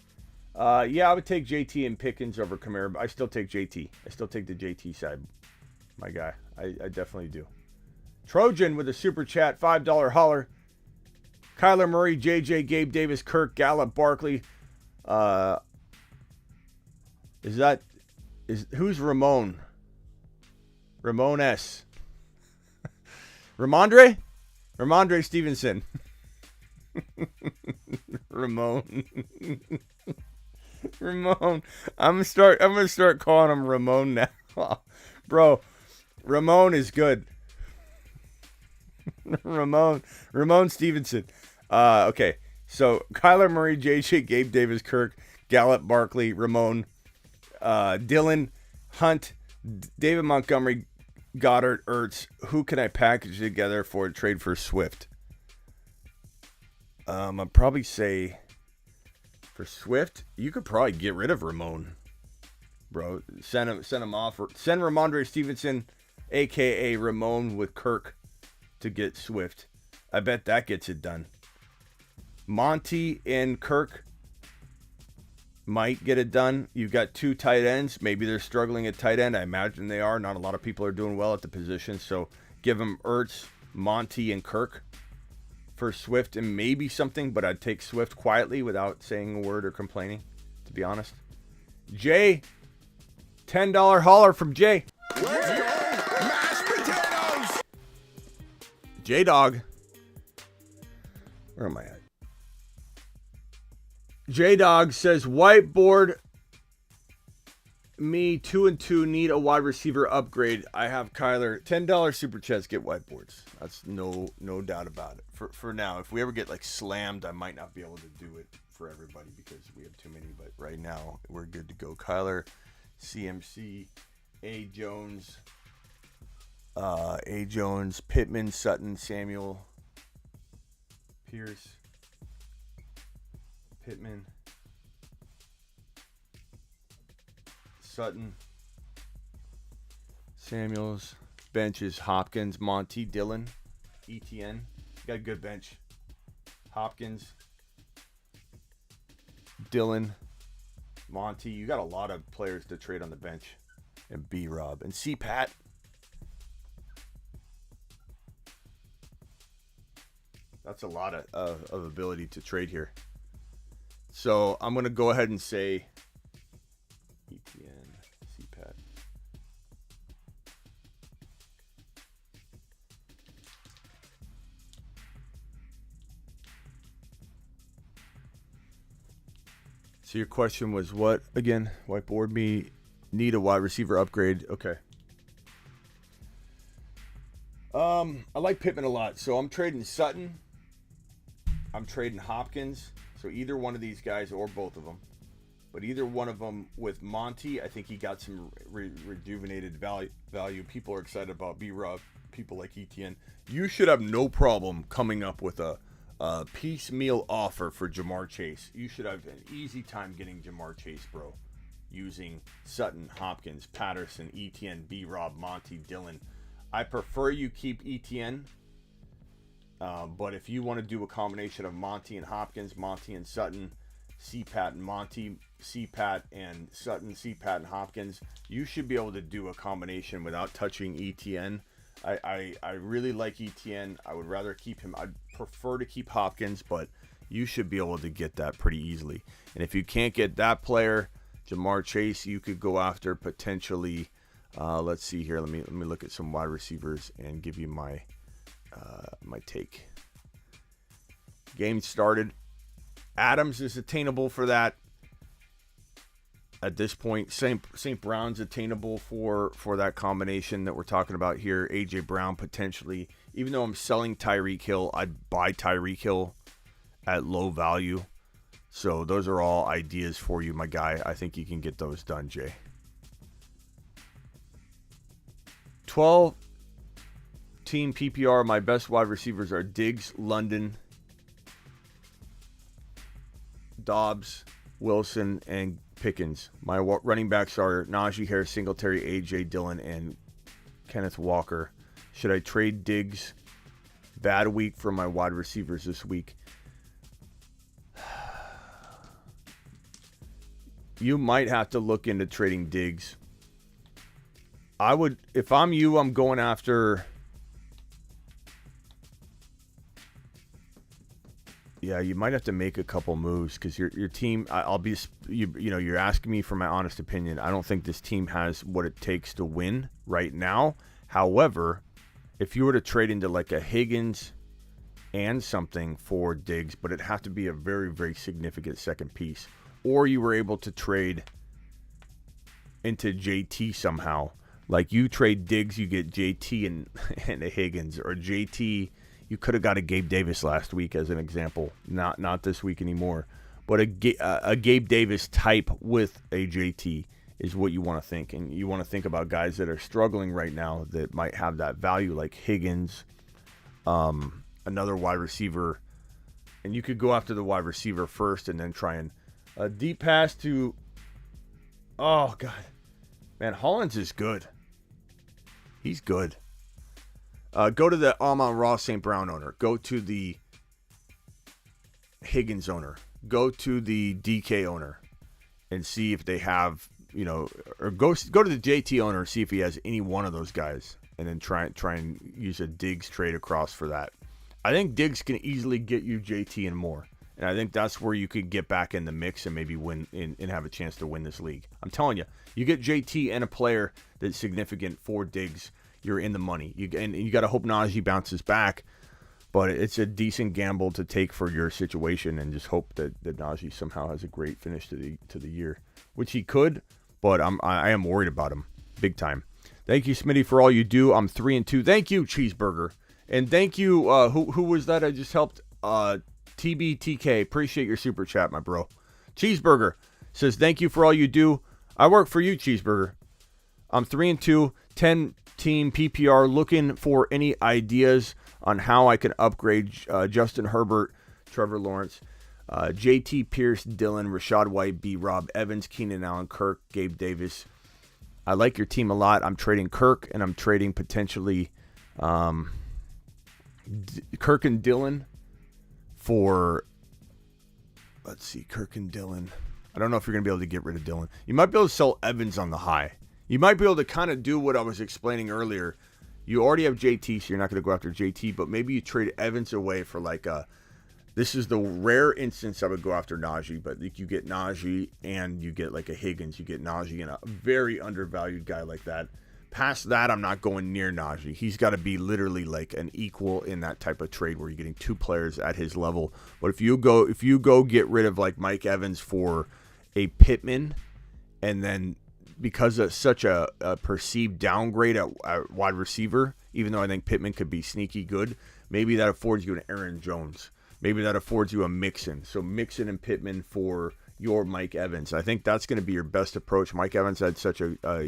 Yeah, I would take JT and Pickens over Kamara, but I still take JT. I still take the JT side, my guy. I definitely do. Trojan with a super chat, $5 holler. Kyler Murray, JJ, Gabe Davis, Kirk, Gallup, Barkley. Who's Ramon? Ramon S. Ramondre Stevenson. Ramon. I'm gonna start calling him Ramon now. Bro, Ramon is good. Ramon Stevenson. Okay. So Kyler Murray, JJ, Gabe Davis, Kirk, Gallup, Barkley, Ramon, Dillon, Hunt, David Montgomery, Goddard, Ertz. Who can I package together for a trade for Swift? I'd probably say for Swift, you could probably get rid of Ramon, bro. Send him off. Send Ramondre Stevenson, aka Ramon, with Kirk to get Swift. I bet that gets it done. Monty and Kirk might get it done. You've got 2 tight ends. Maybe they're struggling at tight end. I imagine they are. Not a lot of people are doing well at the position. So give them Ertz, Monty, and Kirk for Swift and maybe something. But I'd take Swift quietly without saying a word or complaining, to be honest. Jay, $10 holler from Jay. Let's go, mashed potatoes! J-Dog. Where am I at? J-Dog says, whiteboard me 2 and 2 need a wide receiver upgrade. I have Kyler. $10 super chats get whiteboards. That's no doubt about it. For now, if we ever get like slammed, I might not be able to do it for everybody because we have too many. But right now, we're good to go. Kyler, CMC, A. Jones, Pittman, Sutton, Samuel, Pierce. Pittman, Sutton, Samuels. Bench is Hopkins, Monty, Dillon, ETN. Got a good bench. Hopkins, Dillon, Monty. You got a lot of players to trade on the bench. And B-Rob. And C-Pat. That's a lot of ability to trade here. So I'm going to go ahead and say ETN, C-Pat. So your question was what again? Whiteboard me. Need a wide receiver upgrade. Okay. I like Pittman a lot. So I'm trading Sutton. I'm trading Hopkins. So either one of these guys or both of them. But either one of them with Monty, I think he got some rejuvenated value. People are excited about B-Rob. People like ETN. You should have no problem coming up with a piecemeal offer for Jamar Chase. You should have an easy time getting Jamar Chase, bro. Using Sutton, Hopkins, Patterson, ETN, B-Rob, Monty, Dillon. I prefer you keep ETN. But if you want to do a combination of Monty and Hopkins, Monty and Sutton, C-Pat and Monty, C-Pat and Sutton, C-Pat and Hopkins, you should be able to do a combination without touching ETN. I really like ETN. I would rather keep him. I'd prefer to keep Hopkins, but you should be able to get that pretty easily. And if you can't get that player, Jamar Chase, you could go after potentially. Let's see here. Let me look at some wide receivers and give you my take. Game started. Adams is attainable for that. At this point, St. Brown's attainable for that combination that we're talking about here. A.J. Brown potentially. Even though I'm selling Tyreek Hill, I'd buy Tyreek Hill at low value. So those are all ideas for you, my guy. I think you can get those done, Jay. 12-team PPR. My best wide receivers are Diggs, London, Dobbs, Wilson, and Pickens. My running backs are Najee Harris, Singletary, A.J. Dillon, and Kenneth Walker. Should I trade Diggs? Bad week for my wide receivers this week. You might have to look into trading Diggs. I would, if I'm you, I'm going after. Yeah, you might have to make a couple moves because your team. You're asking me for my honest opinion. I don't think this team has what it takes to win right now. However, if you were to trade into like a Higgins and something for Diggs, but it'd have to be a very, very significant second piece, or you were able to trade into JT somehow. Like you trade Diggs, you get JT and a Higgins, or JT. You could have got a Gabe Davis last week as an example. Not this week anymore. But a Gabe Davis type with a JT is what you want to think. And you want to think about guys that are struggling right now that might have that value, like Higgins, another wide receiver. And you could go after the wide receiver first and then try and deep pass to. Oh, God. Man, Hollins is good. He's good. Go to the Amon-Ra St. Brown owner. Go to the Higgins owner. Go to the DK owner and see if they have, or go to the JT owner, see if he has any one of those guys, and then try and use a Diggs trade across for that. I think Diggs can easily get you JT and more. And I think that's where you could get back in the mix and maybe win and have a chance to win this league. I'm telling you, you get JT and a player that's significant for Diggs, you're in the money. You got to hope Najee bounces back, but it's a decent gamble to take for your situation and just hope that Najee somehow has a great finish to the year, which he could, but I am worried about him big time. Thank you, Smitty, for all you do. I'm 3-2. Thank you, Cheeseburger, and thank you. Who was that? I just helped. TBTK, appreciate your super chat, my bro. Cheeseburger says, thank you for all you do. I work for you, Cheeseburger. I'm 3-2, 10-team PPR, looking for any ideas on how I can upgrade Justin Herbert, Trevor Lawrence. JT, Pierce, Dillon, Rashad White, B. Rob, Evans, Keenan Allen, Kirk, Gabe Davis. I like your team a lot. I'm trading Kirk, and I'm trading potentially Kirk and Dillon for, let's see, Kirk and Dillon. I don't know if you're going to be able to get rid of Dillon. You might be able to sell Evans on the high. You might be able to kind of do what I was explaining earlier. You already have JT, so you're not going to go after JT, but maybe you trade Evans away for like a, this is the rare instance I would go after Najee, but you get Najee and you get like a Higgins. You get Najee and a very undervalued guy like that. Past that, I'm not going near Najee. He's got to be literally like an equal in that type of trade where you're getting two players at his level. But if you go get rid of like Mike Evans for a Pittman, and then because of such a perceived downgrade at wide receiver, even though I think Pittman could be sneaky good, maybe that affords you an Aaron Jones. Maybe that affords you a Mixon. So Mixon and Pittman for your Mike Evans. I think that's going to be your best approach. Mike Evans had such a, I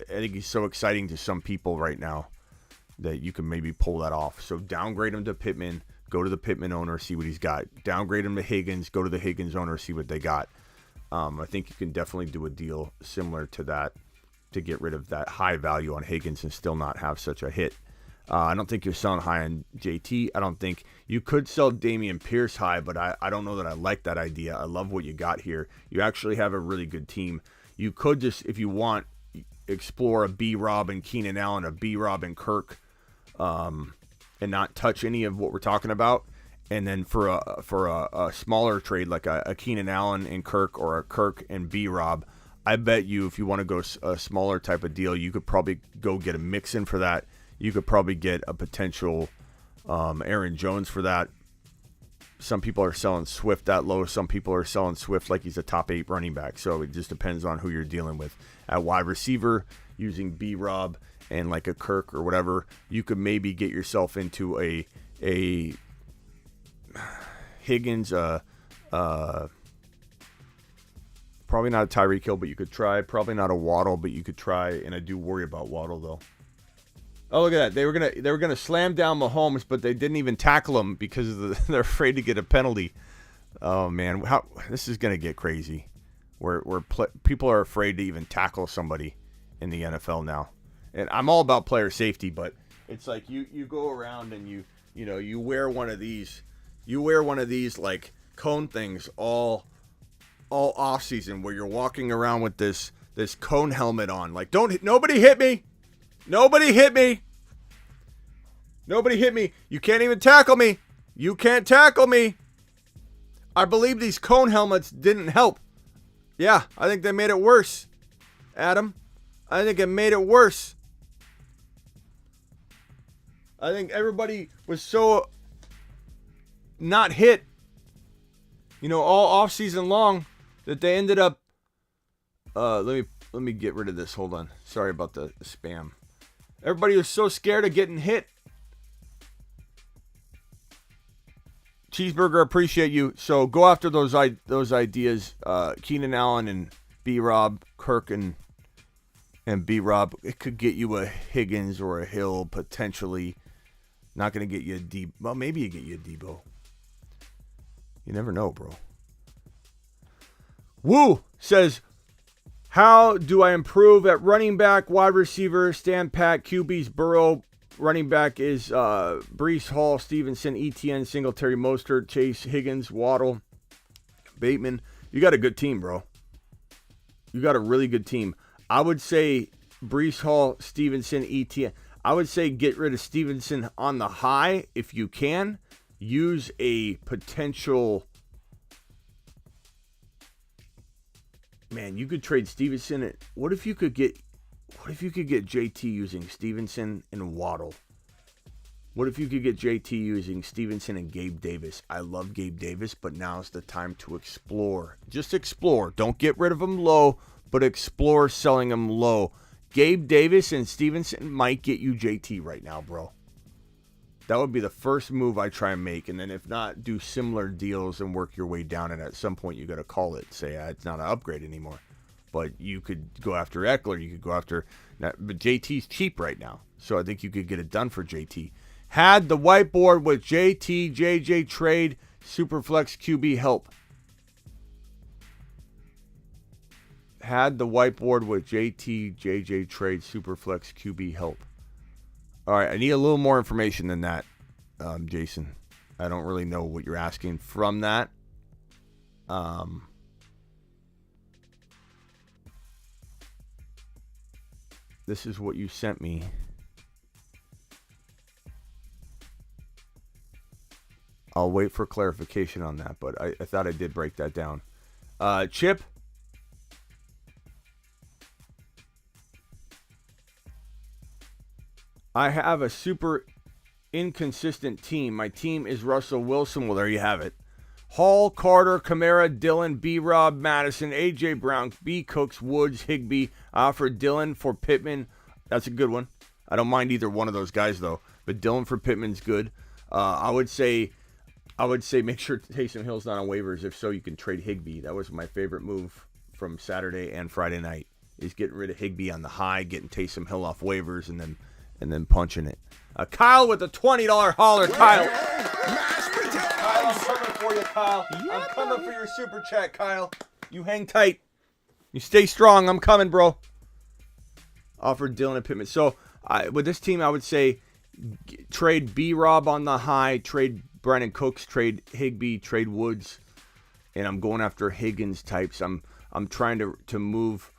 think he's so exciting to some people right now that you can maybe pull that off. So downgrade him to Pittman, go to the Pittman owner, see what he's got. Downgrade him to Higgins, go to the Higgins owner, see what they got. I think you can definitely do a deal similar to that to get rid of that high value on Higgins and still not have such a hit. I don't think you're selling high on JT. I don't think you could sell Damian Pierce high, but I don't know that I like that idea. I love what you got here. You actually have a really good team. You could just, if you want, explore a B. Rob and Keenan Allen, a B. Rob and Kirk, and not touch any of what we're talking about. And then for a smaller trade like a Keenan Allen and Kirk, or a Kirk and B. Rob, I bet you if you want to go a smaller type of deal, you could probably go get a Mixon for that. You could probably get a potential Aaron Jones for that. Some people are selling Swift that low. Some people are selling Swift like he's a top 8 running back. So it just depends on who you're dealing with. At wide receiver, using B. Rob and like a Kirk or whatever, you could maybe get yourself into a Higgins, probably not a Tyreek Hill, but you could try. Probably not a Waddle, but you could try. And I do worry about Waddle though. Oh, look at that! They were gonna slam down Mahomes, but they didn't even tackle him because they're afraid to get a penalty. Oh man, this is gonna get crazy. Where people are afraid to even tackle somebody in the NFL now. And I'm all about player safety, but it's like you go around and you wear one of these. You wear one of these like cone things all off season, where you're walking around with this cone helmet on. Like, nobody hit me. Nobody hit me. Nobody hit me. You can't even tackle me. You can't tackle me. I believe these cone helmets didn't help. Yeah, I think they made it worse, Adam. I think it made it worse. I think everybody was so not hit, all off season long, that they ended up. Let me get rid of this. Hold on. Sorry about the spam. Everybody was so scared of getting hit. Cheeseburger, appreciate you. So go after those ideas. Keenan Allen and B. Rob, Kirk and B. Rob. It could get you a Higgins or a Hill potentially. Not going to get you a Debo. Well, maybe you get you a Debo. You never know, bro. Woo says, how do I improve at running back, wide receiver, stand pat, QB's Burrow? Running back is Breece Hall, Stevenson, ETN, Singletary, Mostert, Chase, Higgins, Waddle, Bateman. You got a good team, bro. You got a really good team. I would say Breece Hall, Stevenson, ETN. I would say get rid of Stevenson on the high if you can. Use a potential... Man, you could trade Stevenson. What if you could get JT using Stevenson and Waddle? What if you could get JT using Stevenson and Gabe Davis? I love Gabe Davis, but now's the time to explore. Just explore. Don't get rid of him low, but explore selling him low. Gabe Davis and Stevenson might get you JT right now, bro. That would be the first move I try and make. And then if not, do similar deals and work your way down. And at some point, you got to call it. Say, it's not an upgrade anymore. But you could go after Eckler. You could go after... But JT's cheap right now. So I think you could get it done for JT. Had the whiteboard with JT, JJ trade. Superflex QB help. Had the whiteboard with JT, JJ trade, Superflex QB help. All right, I need a little more information than that, Jason. I don't really know what you're asking from that. This is what you sent me. I'll wait for clarification on that, but I thought I did break that down. Chip? I have a super inconsistent team. My team is Russell Wilson. Well, there you have it. Hall, Carter, Kamara, Dillon, B-Rob, Madison, A.J. Brown, B. Cooks, Woods, Higbee. I offered Dillon for Pittman. That's a good one. I don't mind either one of those guys, though. But Dillon for Pittman's good. I would say make sure Taysom Hill's not on waivers. If so, you can trade Higbee. That was my favorite move from Saturday and Friday night, is getting rid of Higbee on the high, getting Taysom Hill off waivers, and then punching it. Kyle with a $20 holler. Kyle. Mashed potatoes. Kyle, I'm coming for you, Kyle. I'm coming for your super chat, Kyle. You hang tight. You stay strong. I'm coming, bro. Offered Dillon and Pittman. So with this team, I would say trade B-Rob on the high, trade Brandon Cooks, trade Higbee, trade Woods, and I'm going after Higgins types. I'm trying to move.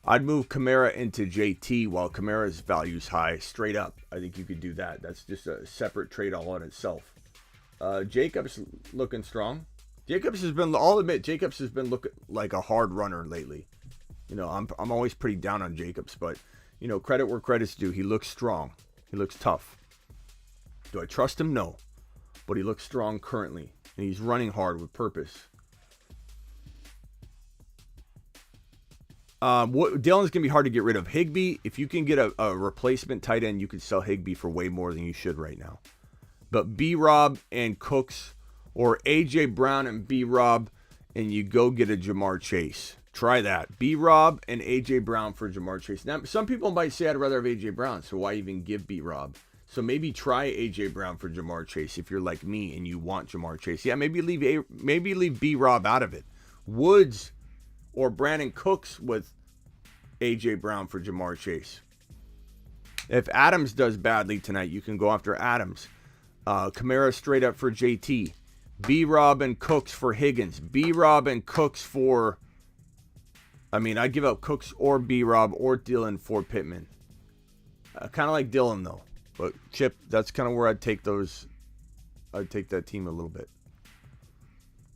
I'd move Kamara into JT while Kamara's value's high, straight up. I think you could do that. That's just a separate trade all on itself. Jacobs looking strong. Jacobs has been, I'll admit, Jacobs has been looking like a hard runner lately. You know, I'm always pretty down on Jacobs, but, you know, credit where credit's due. He looks strong. He looks tough. Do I trust him? No. But he looks strong currently, and he's running hard with purpose. Dillon's going to be hard to get rid of. Higbee, if you can get a replacement tight end, you can sell Higbee for way more than you should right now. But B-Rob and Cooks, or A.J. Brown and B-Rob, and you go get a Jamar Chase. Try that. B-Rob and A.J. Brown for Jamar Chase. Now, some people might say I'd rather have A.J. Brown, so why even give B-Rob? So maybe try A.J. Brown for Jamar Chase if you're like me and you want Jamar Chase. Yeah, maybe leave B-Rob out of it. Woods or Brandon Cooks with A.J. Brown for Jamar Chase. If Adams does badly tonight, you can go after Adams. Kamara straight up for JT. B-Rob and Cooks for Higgins. B-Rob and Cooks for... I'd give up Cooks or B-Rob or Dillon for Pittman. Kind of like Dillon, though. But, Chip, that's kind of where I'd take those... I'd take that team a little bit.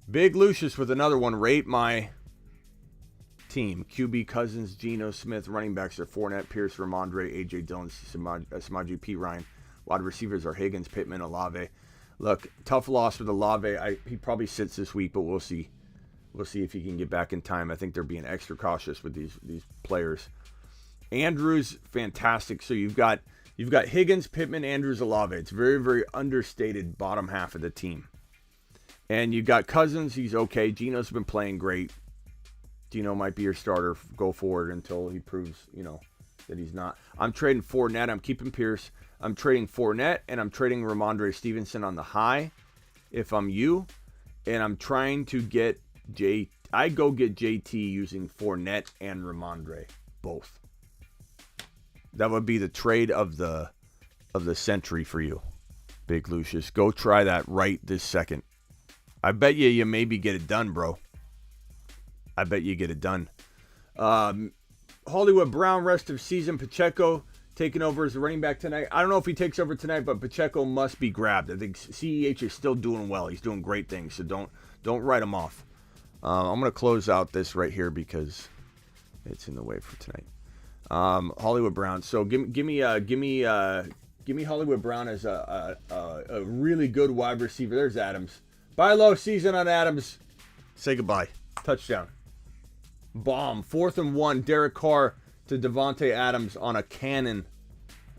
Big Lucius with another one. Rate my... team. QB Cousins, Geno Smith. Running backs are Fournette, Pierce, Ramondre, A.J. Dillon, Samaji P. Ryan. Wide receivers are Higgins, Pittman, Olave. Look, tough loss with Olave. He probably sits this week, but we'll see. We'll see if he can get back in time. I think they're being extra cautious with these players. Andrews, fantastic. So you've got Higgins, Pittman, Andrews, Olave. It's very, very understated bottom half of the team. And you've got Cousins. He's okay. Geno's been playing great. Geno might be your starter. Go forward until he proves, that he's not. I'm trading Fournette. I'm keeping Pierce. I'm trading Fournette, and I'm trading Ramondre Stevenson on the high if I'm you. And I'm trying to get I go get JT using Fournette and Ramondre, both. That would be the trade of the century for you, Big Lucius. Go try that right this second. I bet you maybe get it done, bro. I bet you get it done. Hollywood Brown, rest of season. Pacheco taking over as the running back tonight. I don't know if he takes over tonight, but Pacheco must be grabbed. I think CEH is still doing well. He's doing great things, so don't write him off. I'm going to close out this right here because it's in the way for tonight. Hollywood Brown. So give me Hollywood Brown as a really good wide receiver. There's Adams. Buy low season on Adams. Say goodbye. Touchdown. Bomb. 4th and 1. Derek Carr to Devontae Adams on a cannon.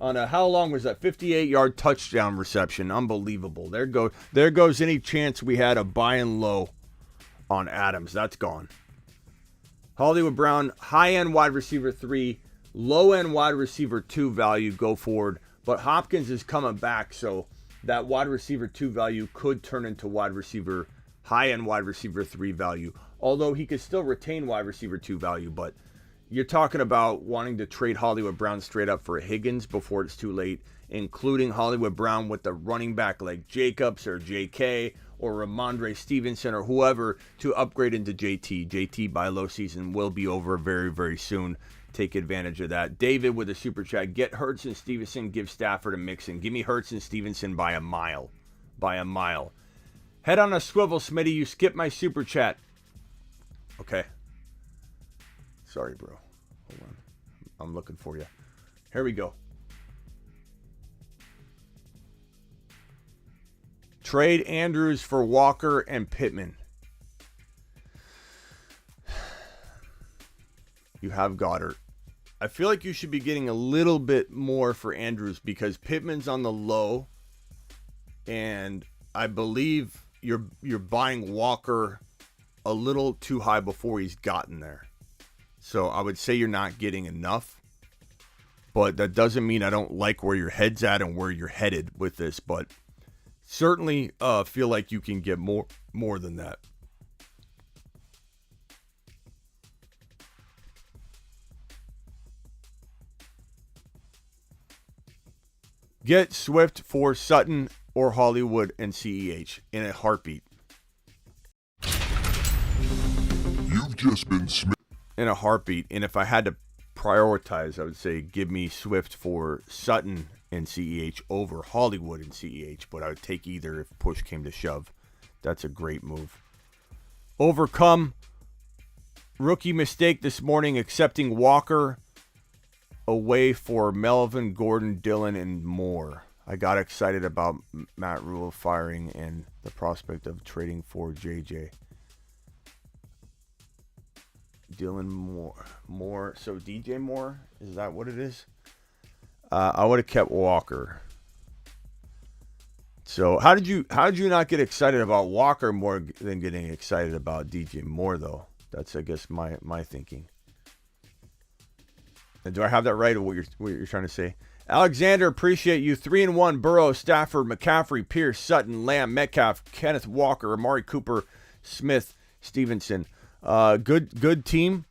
On a, how long was that? 58-yard touchdown reception. Unbelievable. There goes any chance we had of buying low on Adams. That's gone. Hollywood Brown, high-end wide receiver 3, low-end wide receiver 2 value, go forward. But Hopkins is coming back, so that wide receiver 2 value could turn into wide receiver high-end wide receiver 3 value. Although he could still retain wide receiver 2 value, but you're talking about wanting to trade Hollywood Brown straight up for Higgins before it's too late, including Hollywood Brown with the running back like Jacobs or JK or Ramondre Stevenson or whoever to upgrade into JT. JT by low season will be over very, very soon. Take advantage of that. David with a super chat. Get Hurts and Stevenson. Give Stafford a Mixon. Give me Hurts and Stevenson by a mile. By a mile. Head on a swivel, Smitty. You skipped my super chat. Okay. Sorry, bro. Hold on. I'm looking for you. Here we go. Trade Andrews for Walker and Pittman. You have Goddard. I feel like you should be getting a little bit more for Andrews because Pittman's on the low, and I believe you're buying Walker a little too high before he's gotten there. So I would say you're not getting enough, but that doesn't mean I don't like where your head's at and where you're headed with this, but certainly feel like you can get more than that. Get Swift for Sutton or Hollywood and CEH in a heartbeat. You've just been in a heartbeat. And if I had to prioritize, I would say give me Swift for Sutton and CEH over Hollywood and CEH, but I would take either if push came to shove. That's a great move. Overcome rookie mistake this morning, accepting Walker away for Melvin, Gordon, Dillon, and more. I got excited about Matt Rule firing and the prospect of trading for JJ. Dillon Moore. So DJ Moore, is that what it is? I would have kept Walker. So how did you not get excited about Walker more than getting excited about DJ Moore though? That's I guess my thinking. And do I have that right, or what you're trying to say? Alexander, appreciate you. 3-1. Burrow, Stafford, McCaffrey, Pierce, Sutton, Lamb, Metcalf, Kenneth Walker, Amari Cooper, Smith, Stevenson. Good team.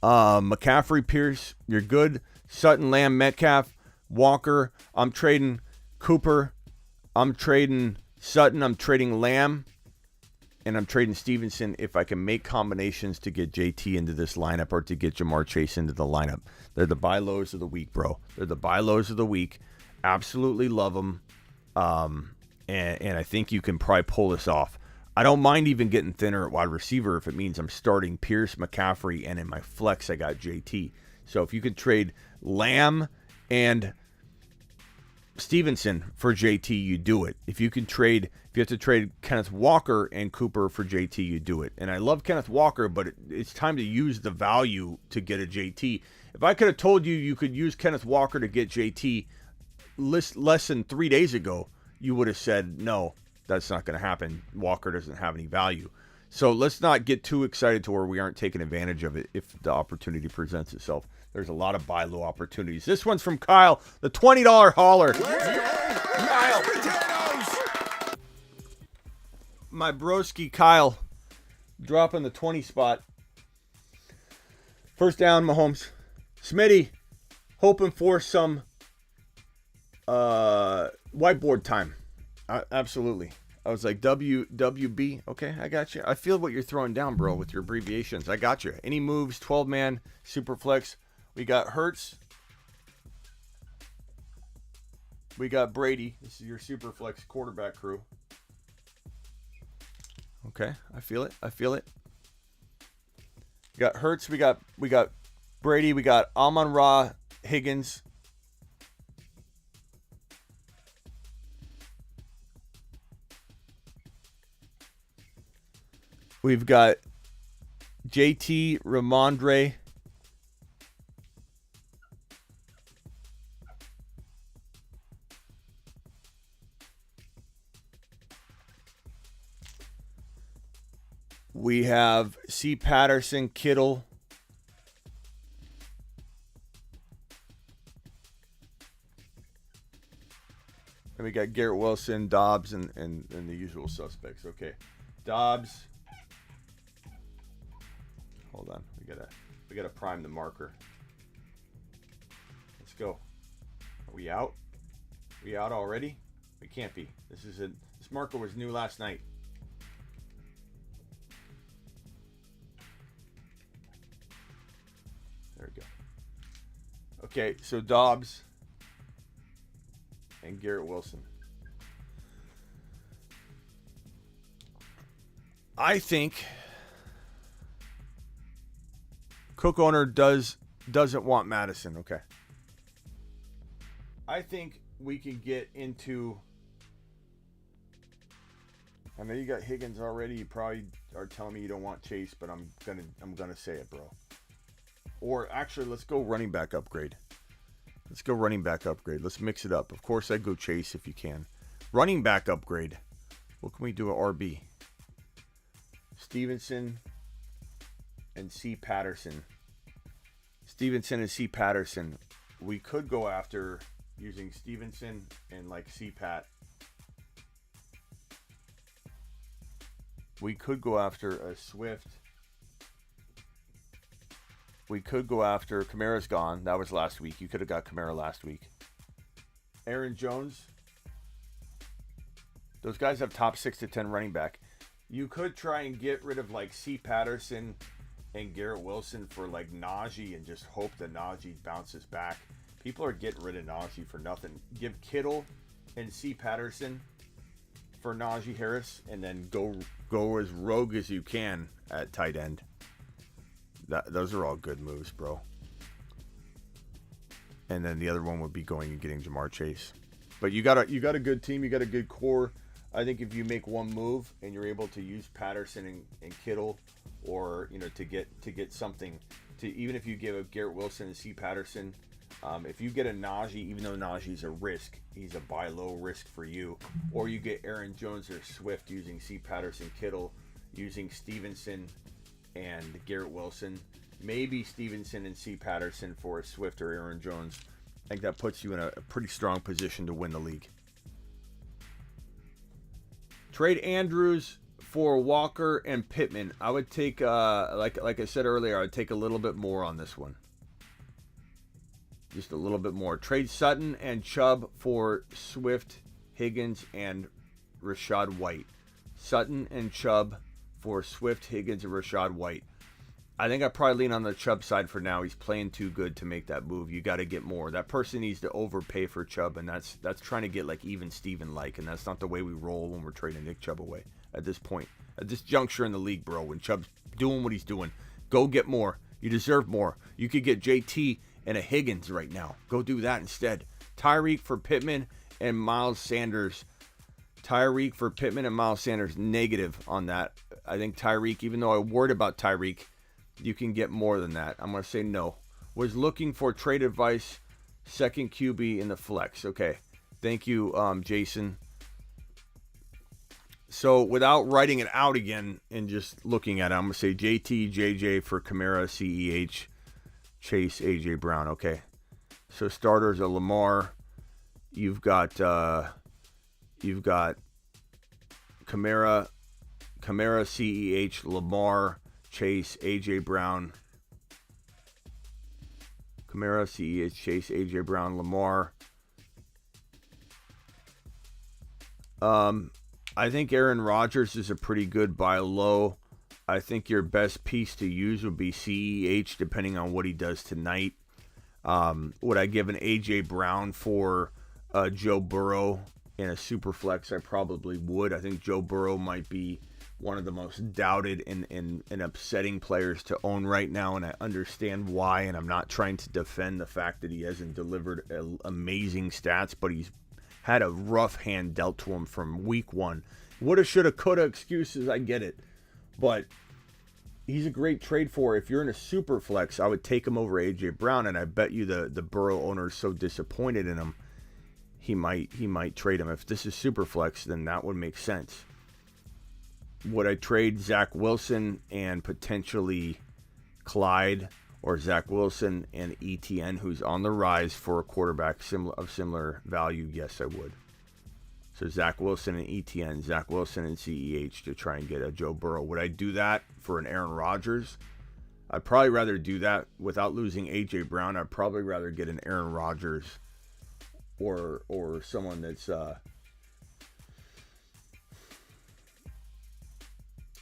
McCaffrey, Pierce, you're good. Sutton, Lamb, Metcalf, Walker. I'm trading Cooper. I'm trading Sutton. I'm trading Lamb. And I'm trading Stevenson if I can make combinations to get JT into this lineup or to get Jamar Chase into the lineup. They're the buy lows of the week, bro. They're the buy lows of the week. Absolutely love them. And I think you can probably pull this off. I don't mind even getting thinner at wide receiver if it means I'm starting Pierce, McCaffrey, and in my flex I got JT. So if you could trade Lamb and Stevenson for JT, you do it. If you have to trade Kenneth Walker and Cooper for JT, you do it. And I love Kenneth Walker, but it's time to use the value to get a JT. If I could have told you you could use Kenneth Walker to get JT less than 3 days ago, you would have said, no, that's not going to happen. Walker doesn't have any value. So let's not get too excited to where we aren't taking advantage of it if the opportunity presents itself. There's a lot of buy low opportunities. This one's from Kyle, the $20 hauler. Mashed potatoes! My broski Kyle dropping the 20 spot. First down, Mahomes. Smitty, hoping for some whiteboard time. Absolutely. I was like, WB. Okay, I got you. I feel what you're throwing down, bro, with your abbreviations. I got you. Any moves, 12-man, super flex. We got Hurts. We got Brady. This is your super flex quarterback crew. Okay, I feel it. We got Hurts. We got Brady. We got Amon-Ra, Higgins. We've got JT, Ramondre. We have C. Patterson, Kittle. And we got Garrett Wilson, Dobbs, and the usual suspects. Okay. Dobbs. Hold on. We gotta prime the marker. Let's go. Are we out? Are we out already? We can't be. This marker was new last night. There we go. Okay, so Dobbs and Garrett Wilson. I think Cook owner doesn't want Madison. Okay. I think we can get into. I know you got Higgins already. You probably are telling me you don't want Chase, but I'm gonna say it, bro. Or actually, let's go running back upgrade. Let's go running back upgrade. Let's mix it up. Of course, I'd go Chase if you can. Running back upgrade. What can we do at RB? Stevenson and C. Patterson. Stevenson and C. Patterson. We could go after using Stevenson and like C. Pat. We could go after a Swift. We could go after Kamara's gone. That was last week. You could have got Kamara last week. Aaron Jones. Those guys have top 6 to 10 running back. You could try and get rid of like C. Patterson and Garrett Wilson for like Najee and just hope that Najee bounces back. People are getting rid of Najee for nothing. Give Kittle and C. Patterson for Najee Harris and then go as rogue as you can at tight end. Those are all good moves, bro. And then the other one would be going and getting Jamar Chase. But you got a good team. You got a good core. I think if you make one move and you're able to use Patterson and Kittle, or to get something, to even if you give a Garrett Wilson and C. Patterson, if you get a Najee, even though Najee's a risk, he's a buy low risk for you, or you get Aaron Jones or Swift using C. Patterson, Kittle, using Stevenson and Garrett Wilson, maybe Stevenson and C. Patterson for a Swift or Aaron Jones. I think that puts you in a pretty strong position to win the league. Trade Andrews for Walker and Pittman. I would take, like I said earlier, I would take a little bit more on this one. Just a little bit more. Trade Sutton and Chubb for Swift, Higgins, and Rashad White. Sutton and Chubb for Swift, Higgins, and Rashad White. I think I probably lean on the Chubb side for now. He's playing too good to make that move. You got to get more. That person needs to overpay for Chubb, and that's trying to get like even Steven-like, and that's not the way we roll when we're trading Nick Chubb away at this point. At this juncture in the league, bro, when Chubb's doing what he's doing, go get more. You deserve more. You could get JT and a Higgins right now. Go do that instead. Tyreek for Pittman and Miles Sanders. Tyreek for Pittman and Miles Sanders. Negative on that. I think Tyreek, even though I'm worried about Tyreek, you can get more than that. I'm going to say no. Was looking for trade advice. Second QB in the flex. Okay. Thank you, Jason. So without writing it out again and just looking at it, I'm going to say JT, JJ for Kamara, CEH, Chase, AJ Brown. Okay. So starters are Lamar. You've got Kamara, CEH, Lamar, Chase, AJ Brown. Kamara, CEH, Chase, AJ Brown, Lamar. I think Aaron Rodgers is a pretty good buy low. I think your best piece to use would be CEH, depending on what he does tonight. Would I give an AJ Brown for Joe Burrow in a super flex? I probably would. I think Joe Burrow might be one of the most doubted and upsetting players to own right now, and I understand why, and I'm not trying to defend the fact that he hasn't delivered amazing stats, but he's had a rough hand dealt to him from week one. Woulda, shoulda, coulda excuses, I get it, but he's a great trade for. If you're in a super flex, I would take him over AJ Brown, and I bet you the Burrow owner is so disappointed in him, he might trade him. If this is super flex, then that would make sense. Would I trade Zach Wilson and potentially Clyde, or Zach Wilson and ETN, who's on the rise, for a quarterback of similar value? Yes, I would. So Zach Wilson and ETN, Zach Wilson and CEH to try and get a Joe Burrow. Would I do that for an Aaron Rodgers? I'd probably rather do that without losing A.J. Brown. I'd probably rather get an Aaron Rodgers or someone that's... I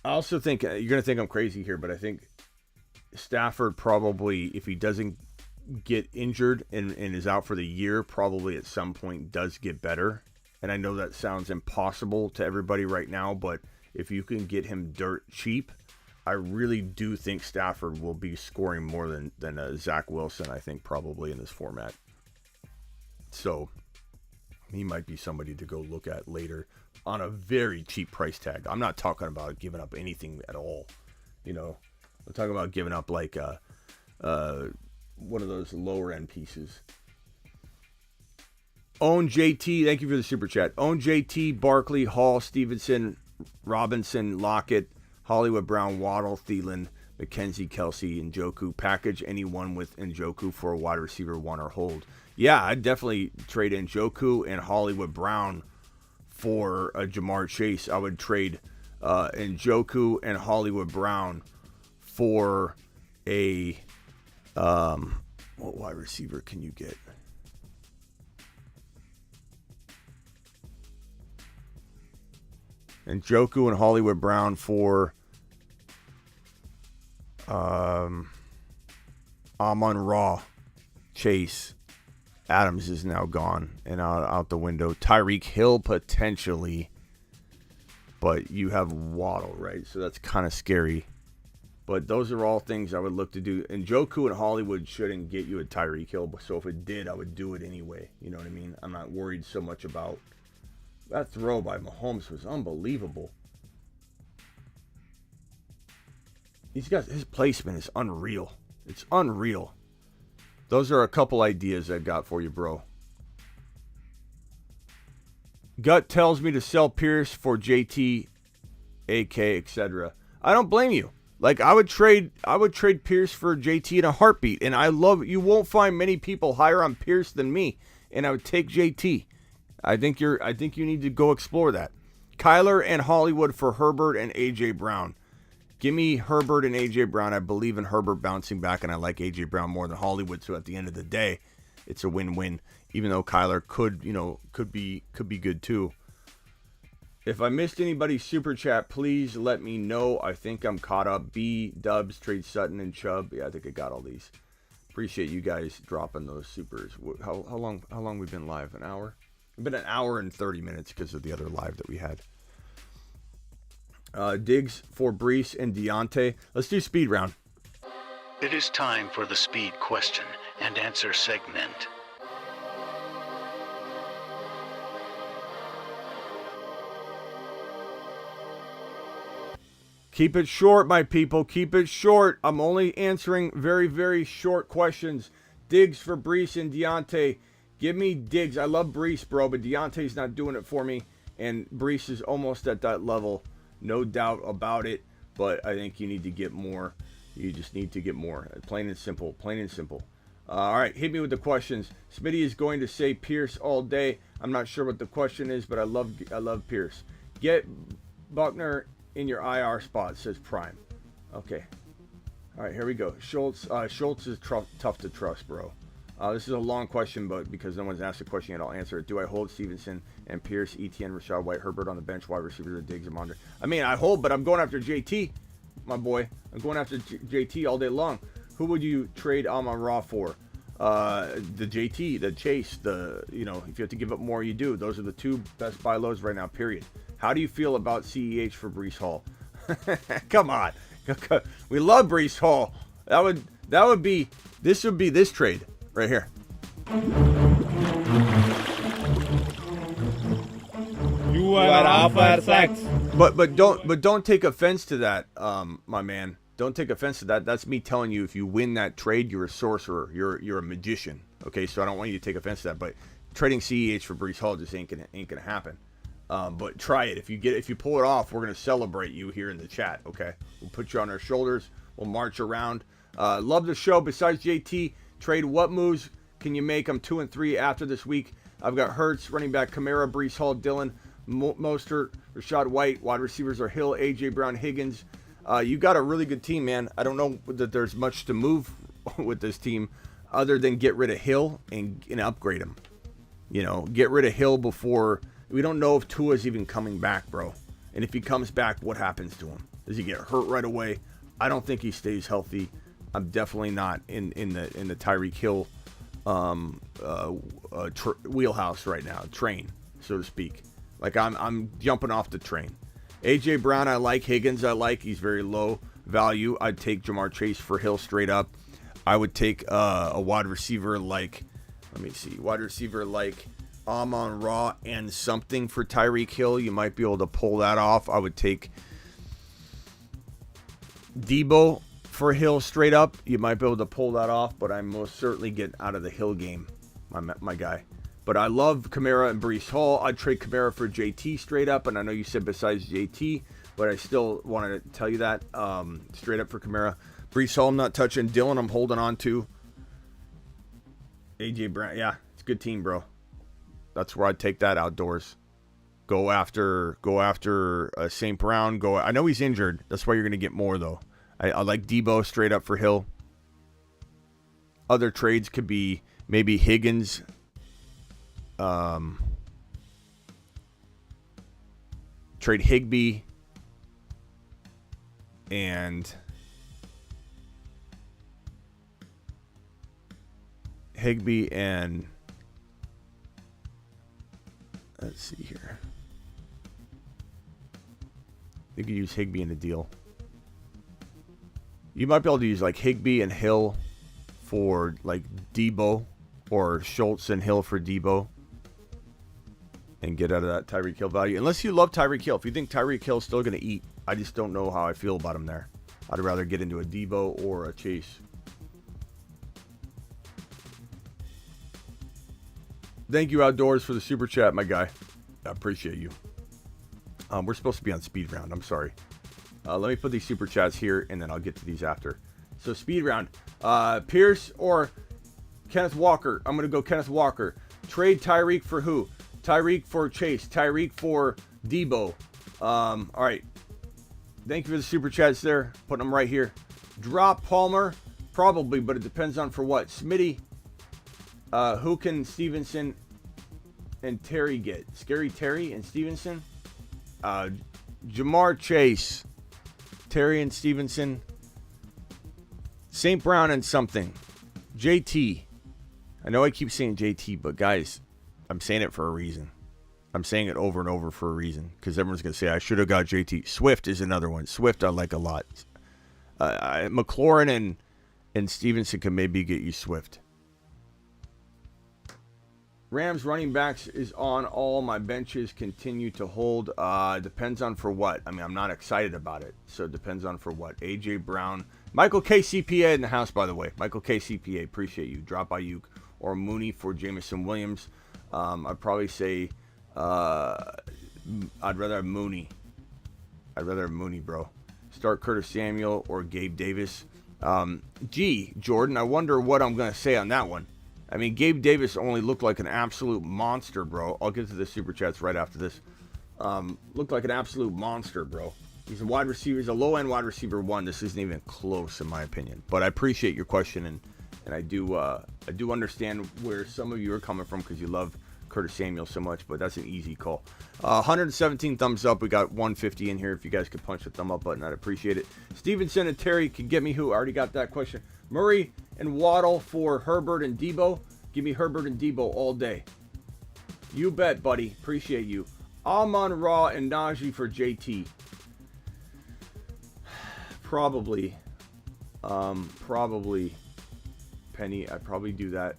also think, you're going to think I'm crazy here, but I think Stafford probably, if he doesn't get injured and is out for the year, probably at some point does get better. And I know that sounds impossible to everybody right now, but if you can get him dirt cheap, I really do think Stafford will be scoring more than Zach Wilson, I think, probably in this format. So he might be somebody to go look at later on a very cheap price tag. I'm not talking about giving up anything at all. You know, I'm talking about giving up like one of those lower end pieces. Own JT, thank you for the super chat. Own JT, Barkley, Hall, Stevenson, Robinson, Lockett, Hollywood Brown, Waddle, Thielen, McKenzie, Kelsey, Njoku. Package anyone with Njoku for a wide receiver, one or hold. Yeah, I'd definitely trade Njoku and Hollywood Brown for a Jamar Chase. I would trade Njoku and Hollywood Brown for a what wide receiver can you get? Njoku and Hollywood Brown for Amon-Ra, Chase. Adams is now gone and out the window. Tyreek Hill potentially, but you have Waddle, right? So that's kind of scary. But those are all things I would look to do. And Njoku and Hollywood shouldn't get you a Tyreek Hill, so if it did, I would do it anyway. You know what I mean? I'm not worried so much about that throw by Mahomes was unbelievable. His placement is unreal. It's unreal. Those are a couple ideas I've got for you, bro. Gut tells me to sell Pierce for JT, AK, etc. I don't blame you. Like I would trade Pierce for JT in a heartbeat, and you won't find many people higher on Pierce than me, and I would take JT. I think you need to go explore that. Kyler and Hollywood for Herbert and AJ Brown. Give me Herbert and AJ Brown. I believe in Herbert bouncing back, and I like AJ Brown more than Hollywood. So at the end of the day, it's a win-win. Even though Kyler could be good too. If I missed anybody's super chat, please let me know. I think I'm caught up. B, Dubs, Trade Sutton, and Chubb. Yeah, I think I got all these. Appreciate you guys dropping those supers. How long we been live? An hour? It's been an hour and 30 minutes because of the other live that we had. Diggs for Brees and Deontay. Let's do speed round. It is time for the speed question and answer segment. Keep it short, my people. Keep it short. I'm only answering very, very short questions. Diggs for Brees and Deontay. Give me Diggs. I love Brees, bro, but Deontay's not doing it for me. And Brees is almost at that level. No doubt about it. But I think you need to get more. You just need to get more. Plain and simple. Plain and simple. All right, hit me with the questions. Smitty is going to say Pierce all day. I'm not sure what the question is, but I love Pierce. Get Buckner in your IR spot, says Prime. Okay. All right, here we go. Schultz is tough to trust, bro. This is a long question, but because no one's asked a question yet, I'll answer it. Do I hold Stevenson and Pierce, ETN, Rashad White, Herbert on the bench, wide receivers, or Diggs and Mondre? I mean, I hold, but I'm going after JT, my boy. I'm going after JT all day long. Who would you trade Amon-Ra for? The JT, the Chase, if you have to give up more, you do. Those are the two best buy lows right now, period. How do you feel about CEH for Brees Hall? Come on. We love Brees Hall. That would be this trade right here. You are offer sex. But don't take offense to that, my man. Don't take offense to that. That's me telling you, if you win that trade, you're a sorcerer. You're a magician. Okay, so I don't want you to take offense to that. But trading CEH for Brees Hall just ain't gonna happen. But try it. If you pull it off, we're gonna celebrate you here in the chat. Okay, we'll put you on our shoulders. We'll march around. Love the show. Besides JT, trade, what moves can you make? I'm 2-3 after this week. I've got Hurts, running back, Kamara, Brees Hall, Dillon. Mostert, Rashad White. Wide receivers are Hill, A.J. Brown, Higgins. You got a really good team, man. I don't know that there's much to move with this team other than get rid of Hill and upgrade him. You know, get rid of Hill before. We don't know if Tua's even coming back, bro. And if he comes back, what happens to him? Does he get hurt right away? I don't think he stays healthy. I'm definitely not in the Tyreek Hill wheelhouse right now, train, so to speak. Like I'm jumping off the train. AJ Brown, I like. Higgins, I like. He's very low value. I'd take Jamar Chase for Hill straight up. I would take a wide receiver like, wide receiver like Amon-Ra and something for Tyreek Hill. You might be able to pull that off. I would take Debo for Hill straight up. You might be able to pull that off, but I'm most certainly getting out of the Hill game, my guy. But I love Kamara and Breece Hall. I'd trade Kamara for JT straight up, and I know you said besides JT, but I still wanted to tell you that straight up for Kamara. Breece Hall, I'm not touching. Dylan, I'm holding on to. AJ Brown, yeah, it's a good team, bro. That's where I'd take that outdoors. Go after St. Brown. I know he's injured. That's why you're going to get more, though. I like Debo straight up for Hill. Other trades could be maybe Higgins. Trade Higbee and let's see here. You could use Higbee in the deal. You might be able to use like Higbee and Hill for like Debo, or Schultz and Hill for Debo, and get out of that Tyreek Hill value. Unless you love Tyreek Hill. If you think Tyreek Hill's still going to eat, I just don't know how I feel about him there. I'd rather get into a Debo or a Chase. Thank you, Outdoors, for the super chat, my guy. I appreciate you. We're supposed to be on speed round. I'm sorry. Let me put these super chats here, and then I'll get to these after. So, speed round. Pierce or Kenneth Walker? I'm going to go Kenneth Walker. Trade Tyreek for who? Tyreek for Chase. Tyreek for Debo. All right. Thank you for the super chats there. Putting them right here. Drop Palmer? Probably, but it depends on for what. Smitty. Who can Stevenson and Terry get? Scary Terry and Stevenson? Jamar Chase. Terry and Stevenson. St. Brown and something. JT. I know I keep saying JT, but guys, I'm saying it for a reason. I'm saying it over and over for a reason, because everyone's going to say I should have got JT. Swift is another one. Swift I like a lot. McLaurin and Stevenson can maybe get you Swift. Rams running backs is on all my benches. Continue to hold. Depends on for what. I mean, I'm not excited about it. So it depends on for what. A.J. Brown. Michael K. CPA in the house, by the way. Michael K. CPA. Appreciate you. Drop Ayuk or Mooney for Jameson Williams. I'd probably say I'd rather have Mooney. Bro. Start Curtis Samuel or Gabe Davis. Jordan, I wonder what I'm going to say on that one. I mean, Gabe Davis only looked like an absolute monster, bro. I'll get to the super chats right after this. Looked like an absolute monster, bro. He's a wide receiver. He's a low-end wide receiver one. This isn't even close, in my opinion. But I appreciate your question, and I do understand where some of you are coming from because you love Curtis Samuel so much. But that's an easy call. 117 thumbs up. We got 150 in here. If you guys could punch the thumb up button, I'd appreciate it. Stevenson and Terry could get me who? I already got that question. Murray and Waddle for Herbert and Debo. Give me Herbert and Debo all day. You bet, buddy. Appreciate you. Amon-Ra and Najee for JT. Probably. Penny, I'd probably do that.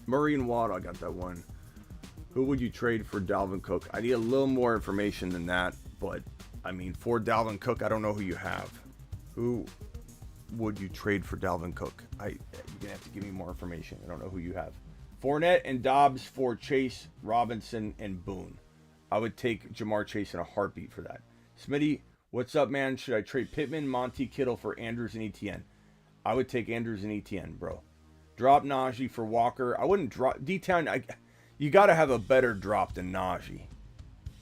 Murray and Waddle, I got that one. Who would you trade for Dalvin Cook? I need a little more information than that, but I mean, for Dalvin Cook, I don't know who you have. Who would you trade for Dalvin Cook? You're gonna have to give me more information. I don't know who you have. Fournette and Dobbs for Chase, Robinson, and Boone. I would take Jamar Chase in a heartbeat for that. Smitty, what's up, man? Should I trade Pittman, Monty, Kittle for Andrews and ETN? I would take Andrews and ETN, bro. Drop Najee for Walker. I wouldn't drop D-Town. You got to have a better drop than Najee.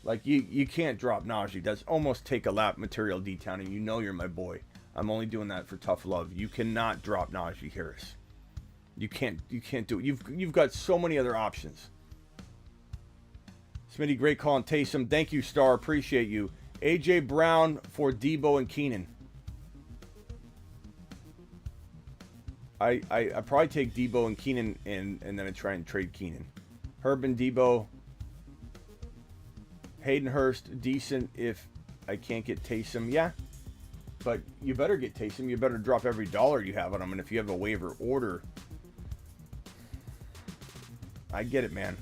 Like, you can't drop Najee. That's almost take a lap material D-Town, and you know you're my boy. I'm only doing that for tough love. You cannot drop Najee Harris. You can't do it. You've got so many other options. Smitty, great call on Taysom. Thank you, Star. Appreciate you. A.J. Brown for Debo and Keenan. I probably take Debo and Keenan and then I try and trade Keenan. Herb and Debo. Hayden Hurst, decent if I can't get Taysom. Yeah, but you better get Taysom. You better drop every dollar you have on him. And if you have a waiver order, I get it, man.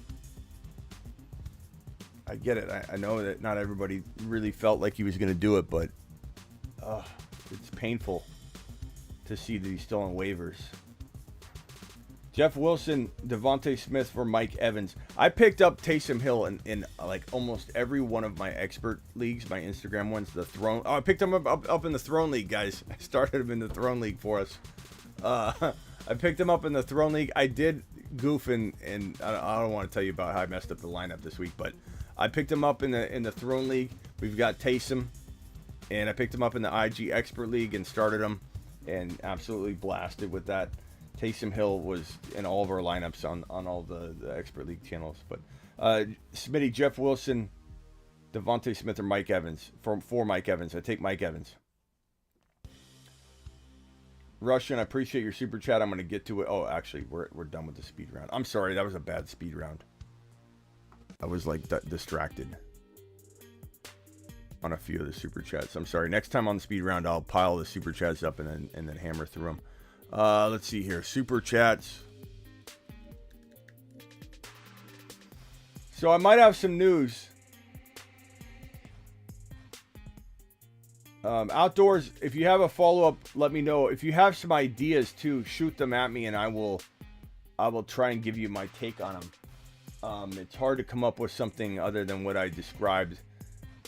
I get it. I know that not everybody really felt like he was going to do it, but it's painful to see that he's still on waivers. Jeff Wilson, Devontae Smith for Mike Evans. I picked up Taysom Hill in like almost every one of my expert leagues, my Instagram ones. The Throne. Oh, I picked him up in the Throne League, guys. I started him in the Throne League for us. I picked him up in the Throne League. I did goof and I don't want to tell you about how I messed up the lineup this week, but I picked him up in the Throne League. We've got Taysom, and I picked him up in the IG Expert League and started him, and absolutely blasted with that. Taysom Hill was in all of our lineups on all the Expert League channels. But Smitty, Jeff Wilson, Devontae Smith, or Mike Evans. For Mike Evans. I take Mike Evans. Russian, I appreciate your super chat. I'm going to get to it. Oh, actually, we're done with the speed round. I'm sorry, that was a bad speed round. I was like distracted on a few of the super chats. I'm sorry. Next time on the speed round, I'll pile the super chats up and then hammer through them. Let's see here. Super chats. So I might have some news. Outdoors, if you have a follow-up, let me know. If you have some ideas too, shoot them at me and I will try and give you my take on them. It's hard to come up with something other than what I described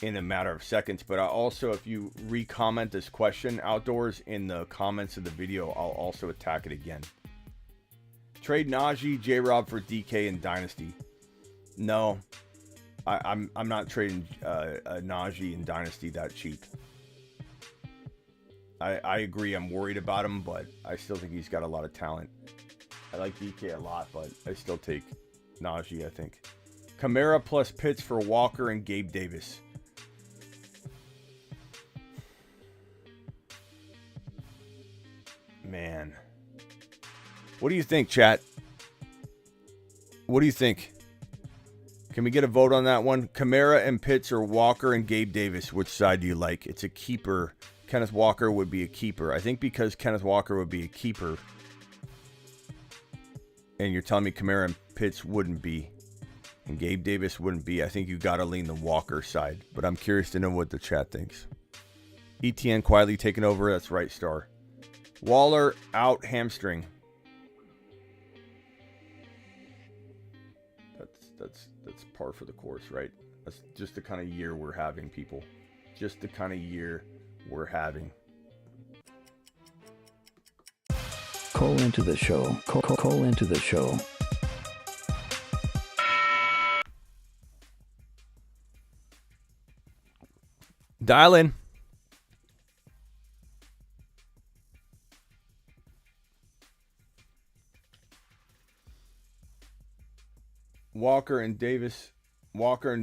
in a matter of seconds, but I also, if you re-comment this question outdoors in the comments of the video, I'll also attack it again. Trade Najee, J-Rob for DK and Dynasty. No, I'm not trading Najee in Dynasty that cheap. I agree, I'm worried about him, but I still think he's got a lot of talent. I like DK a lot, but I still take Najee, I think. Kamara plus Pitts for Walker and Gabe Davis. Man. What do you think, chat? What do you think? Can we get a vote on that one? Kamara and Pitts or Walker and Gabe Davis? Which side do you like? It's a keeper. Kenneth Walker would be a keeper. I think because Kenneth Walker would be a keeper, and you're telling me Kamara and Pitts wouldn't be, and Gabe Davis wouldn't be, I think you got to lean the Walker side. But I'm curious to know what the chat thinks. ETN quietly taking over. That's right, Star. Waller out hamstring. That's par for the course, right? That's just the kind of year we're having, people. Just the kind of year we're having. Call into the show. Call into the show. Dial in. Walker and Davis. Walker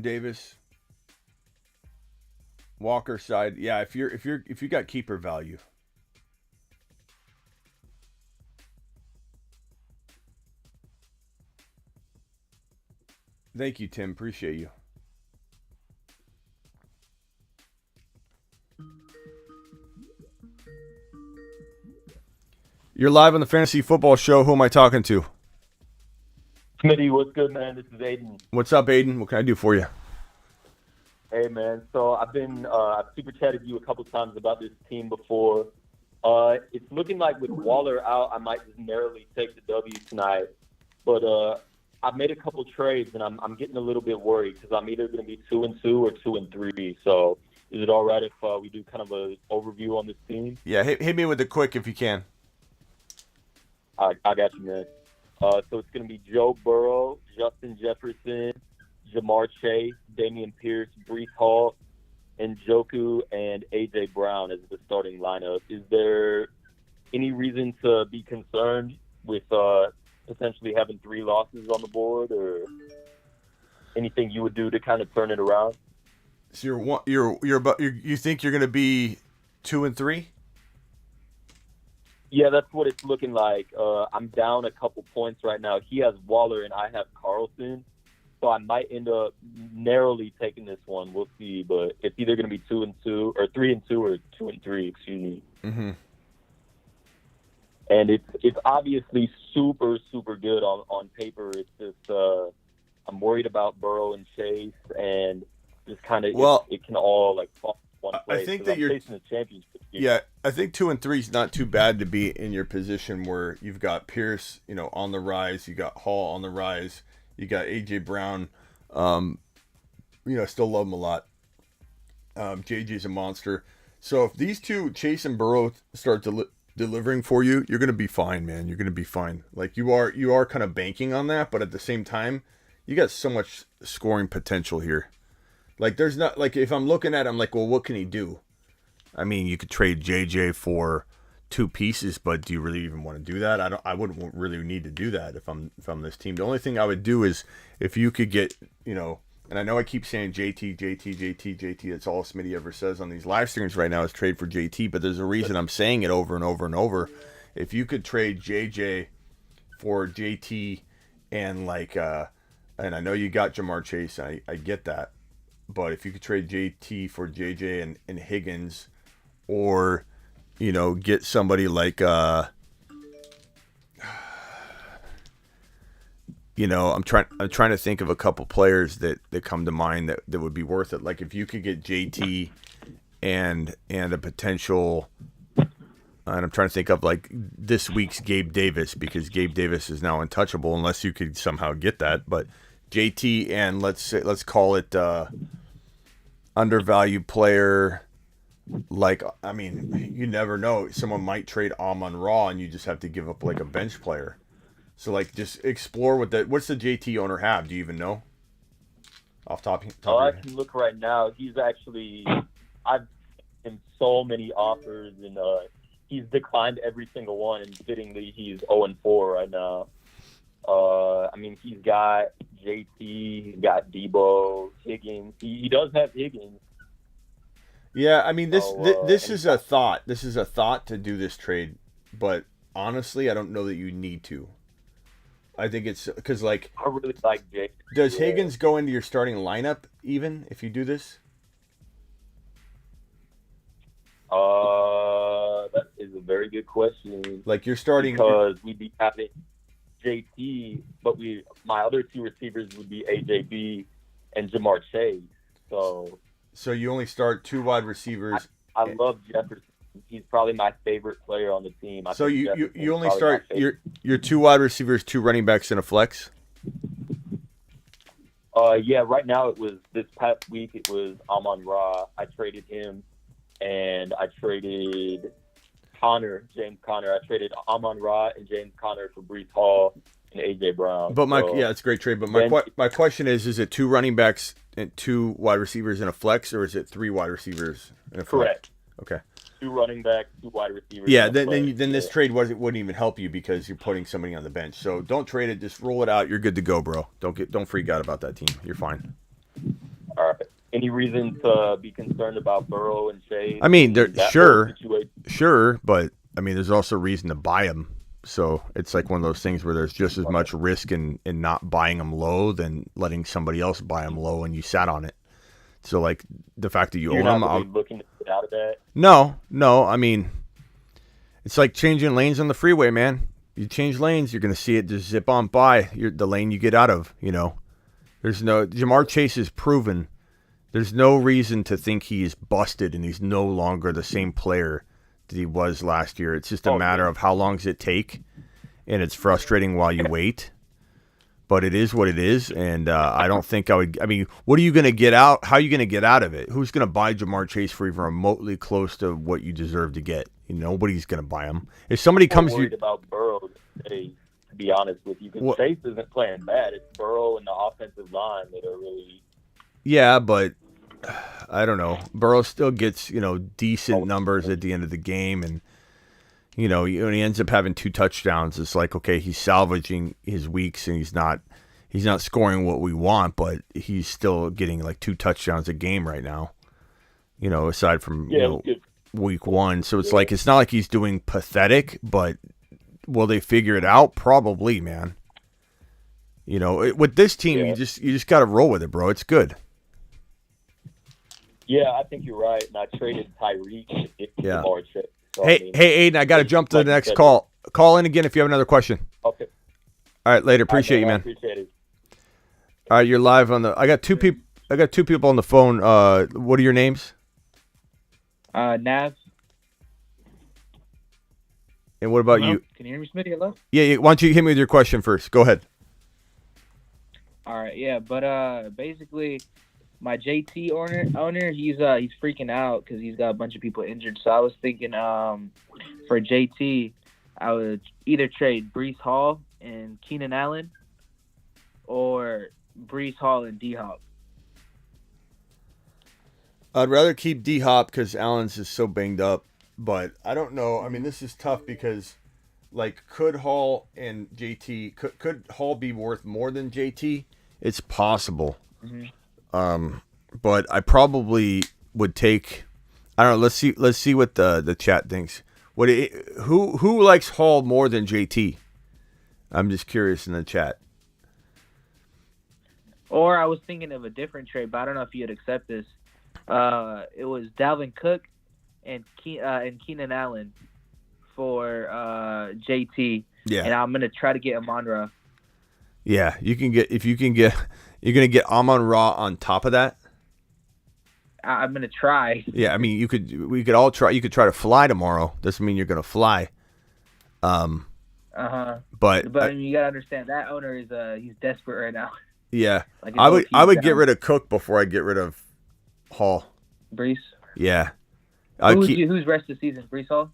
side. Yeah, if you got keeper value. Thank you, Tim. Appreciate you. You're live on the Fantasy Football Show. Who am I talking to? Smitty, what's good, man? This is Aiden. What's up, Aiden? What can I do for you? Hey, man. So I've super chatted you a couple times about this team before. It's looking like with Waller out, I might just narrowly take the W tonight. But I've made a couple trades, and I'm getting a little bit worried because I'm either going to be 2-2 or 2-3. So is it all right if we do kind of an overview on this team? Yeah, hit me with the quick if you can. I got you, man. So it's going to be Joe Burrow, Justin Jefferson, Jamar Chase, Dameon Pierce, Breece Hall, Njoku, and A.J. Brown as the starting lineup. Is there any reason to be concerned with potentially having 3 losses on the board, or anything you would do to kind of turn it around? So you think you're going to be 2-3? Yeah, that's what it's looking like. I'm down a couple points right now. He has Waller and I have Carlson, so I might end up narrowly taking this one. We'll see, but it's either going to be 2-2 or 3-2 or 2-3. Excuse me. Mm-hmm. And it's obviously super good on paper. It's just I'm worried about Burrow and Chase, and just kind of it can all like fall in one place. I think that you're facing the championship. Yeah, I think 2-3 is not too bad to be in your position where you've got Pierce, on the rise, you got Hall on the rise, you got AJ Brown. I still love him a lot. JJ's a monster. So if these two, Chase and Burrow, start delivering for you, you're gonna be fine, man. You're gonna be fine. Like you are kind of banking on that, but at the same time, you got so much scoring potential here. Like there's not like if I'm looking at it, I'm like, well, what can he do? I mean, you could trade JJ for 2 pieces, but do you really even want to do that? I wouldn't really need to do that if I'm this team. The only thing I would do is if you could get, and I know I keep saying JT. That's all Smitty ever says on these live streams right now is trade for JT, but there's a reason I'm saying it over and over and over. If you could trade JJ for JT and and I know you got Jamar Chase, I get that, but if you could trade JT for JJ and Higgins, or get somebody like I'm trying to think of a couple players that come to mind that would be worth it. Like if you could get JT and a potential, and I'm trying to think of like this week's Gabe Davis, because Gabe Davis is now untouchable unless you could somehow get that. But JT and let's call it undervalued player. Like, I mean, you never know. Someone might trade Amon-Ra and you just have to give up like a bench player. So like, just explore what's the JT owner have? Do you even know? Off top. I can look right now. He's actually, I've seen so many offers, and he's declined every single one. And fittingly, he's 0-4 right now. I mean, he's got JT, he's got Debo, Higgins. He does have Higgins. Yeah, I mean, this is a thought. This is a thought to do this trade, but honestly, I don't know that you need to. I think it's because, like, I really like Jake. Does Higgins go into your starting lineup even if you do this? That is a very good question. Like you're starting because we'd be having JT, but my other 2 receivers would be AJB and Jamar Chase. So you only start 2 wide receivers. I love Jefferson. He's probably my favorite player on the team. So you only start your 2 wide receivers, 2 running backs, and a flex? Yeah, right now it was this past week it was Amon-Ra. I traded him, and I traded James Conner. I traded Amon-Ra and James Conner for Breece Hall and AJ Brown. But it's a great trade. But my question is it 2 running backs and 2 wide receivers in a flex, or is it 3 wide receivers in a flex? Correct. Okay. 2 running backs, 2 wide receivers. Yeah, then this trade wouldn't even help you because you're putting somebody on the bench. So don't trade it. Just roll it out. You're good to go, bro. Don't freak out about that team. You're fine. All right. Any reason to be concerned about Burrow and Chase? I mean, sure, but I mean, there's also reason to buy them. So it's like one of those things where there's just as much risk in not buying them low than letting somebody else buy them low and you sat on it. So like the fact that you own them, really looking to get out of that. No. I mean, it's like changing lanes on the freeway, man. You change lanes, you're gonna see it just zip on by the lane you get out of. There's no Jamar Chase is proven. There's no reason to think he is busted and he's no longer the same player that he was last year. It's just a matter of how long does it take, and it's frustrating while you wait. But it is what it is, and I don't think I would. I mean, what are you going to get out? How are you going to get out of it? Who's going to buy Jamar Chase for even remotely close to what you deserve to get? Nobody's going to buy him. If somebody comes, worried about Burrow today, to be honest with you, because Chase isn't playing bad. It's Burrow and the offensive line that are really Yeah, but I don't know. Burrow still gets, decent numbers at the end of the game, and when he ends up having 2 touchdowns, it's like, okay, he's salvaging his weeks, and he's not scoring what we want, but he's still getting like 2 touchdowns a game right now. Aside from week 1, so it's like it's not like he's doing pathetic, but will they figure it out? Probably, man. With this team, you just got to roll with it, bro. It's good. Yeah, I think you're right. And I traded Tyreek. Yeah. So, Hey, Aiden, I got to jump to the next call. Call in again if you have another question. Okay. All right, later. Appreciate you, man. Appreciate it. All right, you're live on the. I got two people on the phone. What are your names? Nav. And what about you? Can you hear me, Smitty? Hello? Yeah, why don't you hit me with your question first? Go ahead. All right, yeah, but basically, my JT owner, he's freaking out because he's got a bunch of people injured. So I was thinking, for JT, I would either trade Breece Hall and Keenan Allen, or Breece Hall and D-Hop. I'd rather keep D-Hop because Allen's is so banged up. But I don't know. I mean, this is tough because, like, could Hall and JT, could Hall be worth more than JT? It's possible. Mm-hmm. But I probably would take. I don't know. Let's see what the chat thinks. Who likes Hall more than JT? I'm just curious in the chat. Or I was thinking of a different trade, but I don't know if you'd accept this. It was Dalvin Cook and Keenan Allen for JT. Yeah. And I'm gonna try to get Amon-Ra. Yeah, you're gonna get Amon-Ra on top of that. I'm gonna try. Yeah, I mean, we could all try. You could try to fly tomorrow. Doesn't mean you're gonna fly. But I mean, you gotta understand that owner is he's desperate right now. Yeah, Like I would get rid of Cook before I get rid of Hall. Breece. Yeah. Who's rest of the season? Breece Hall?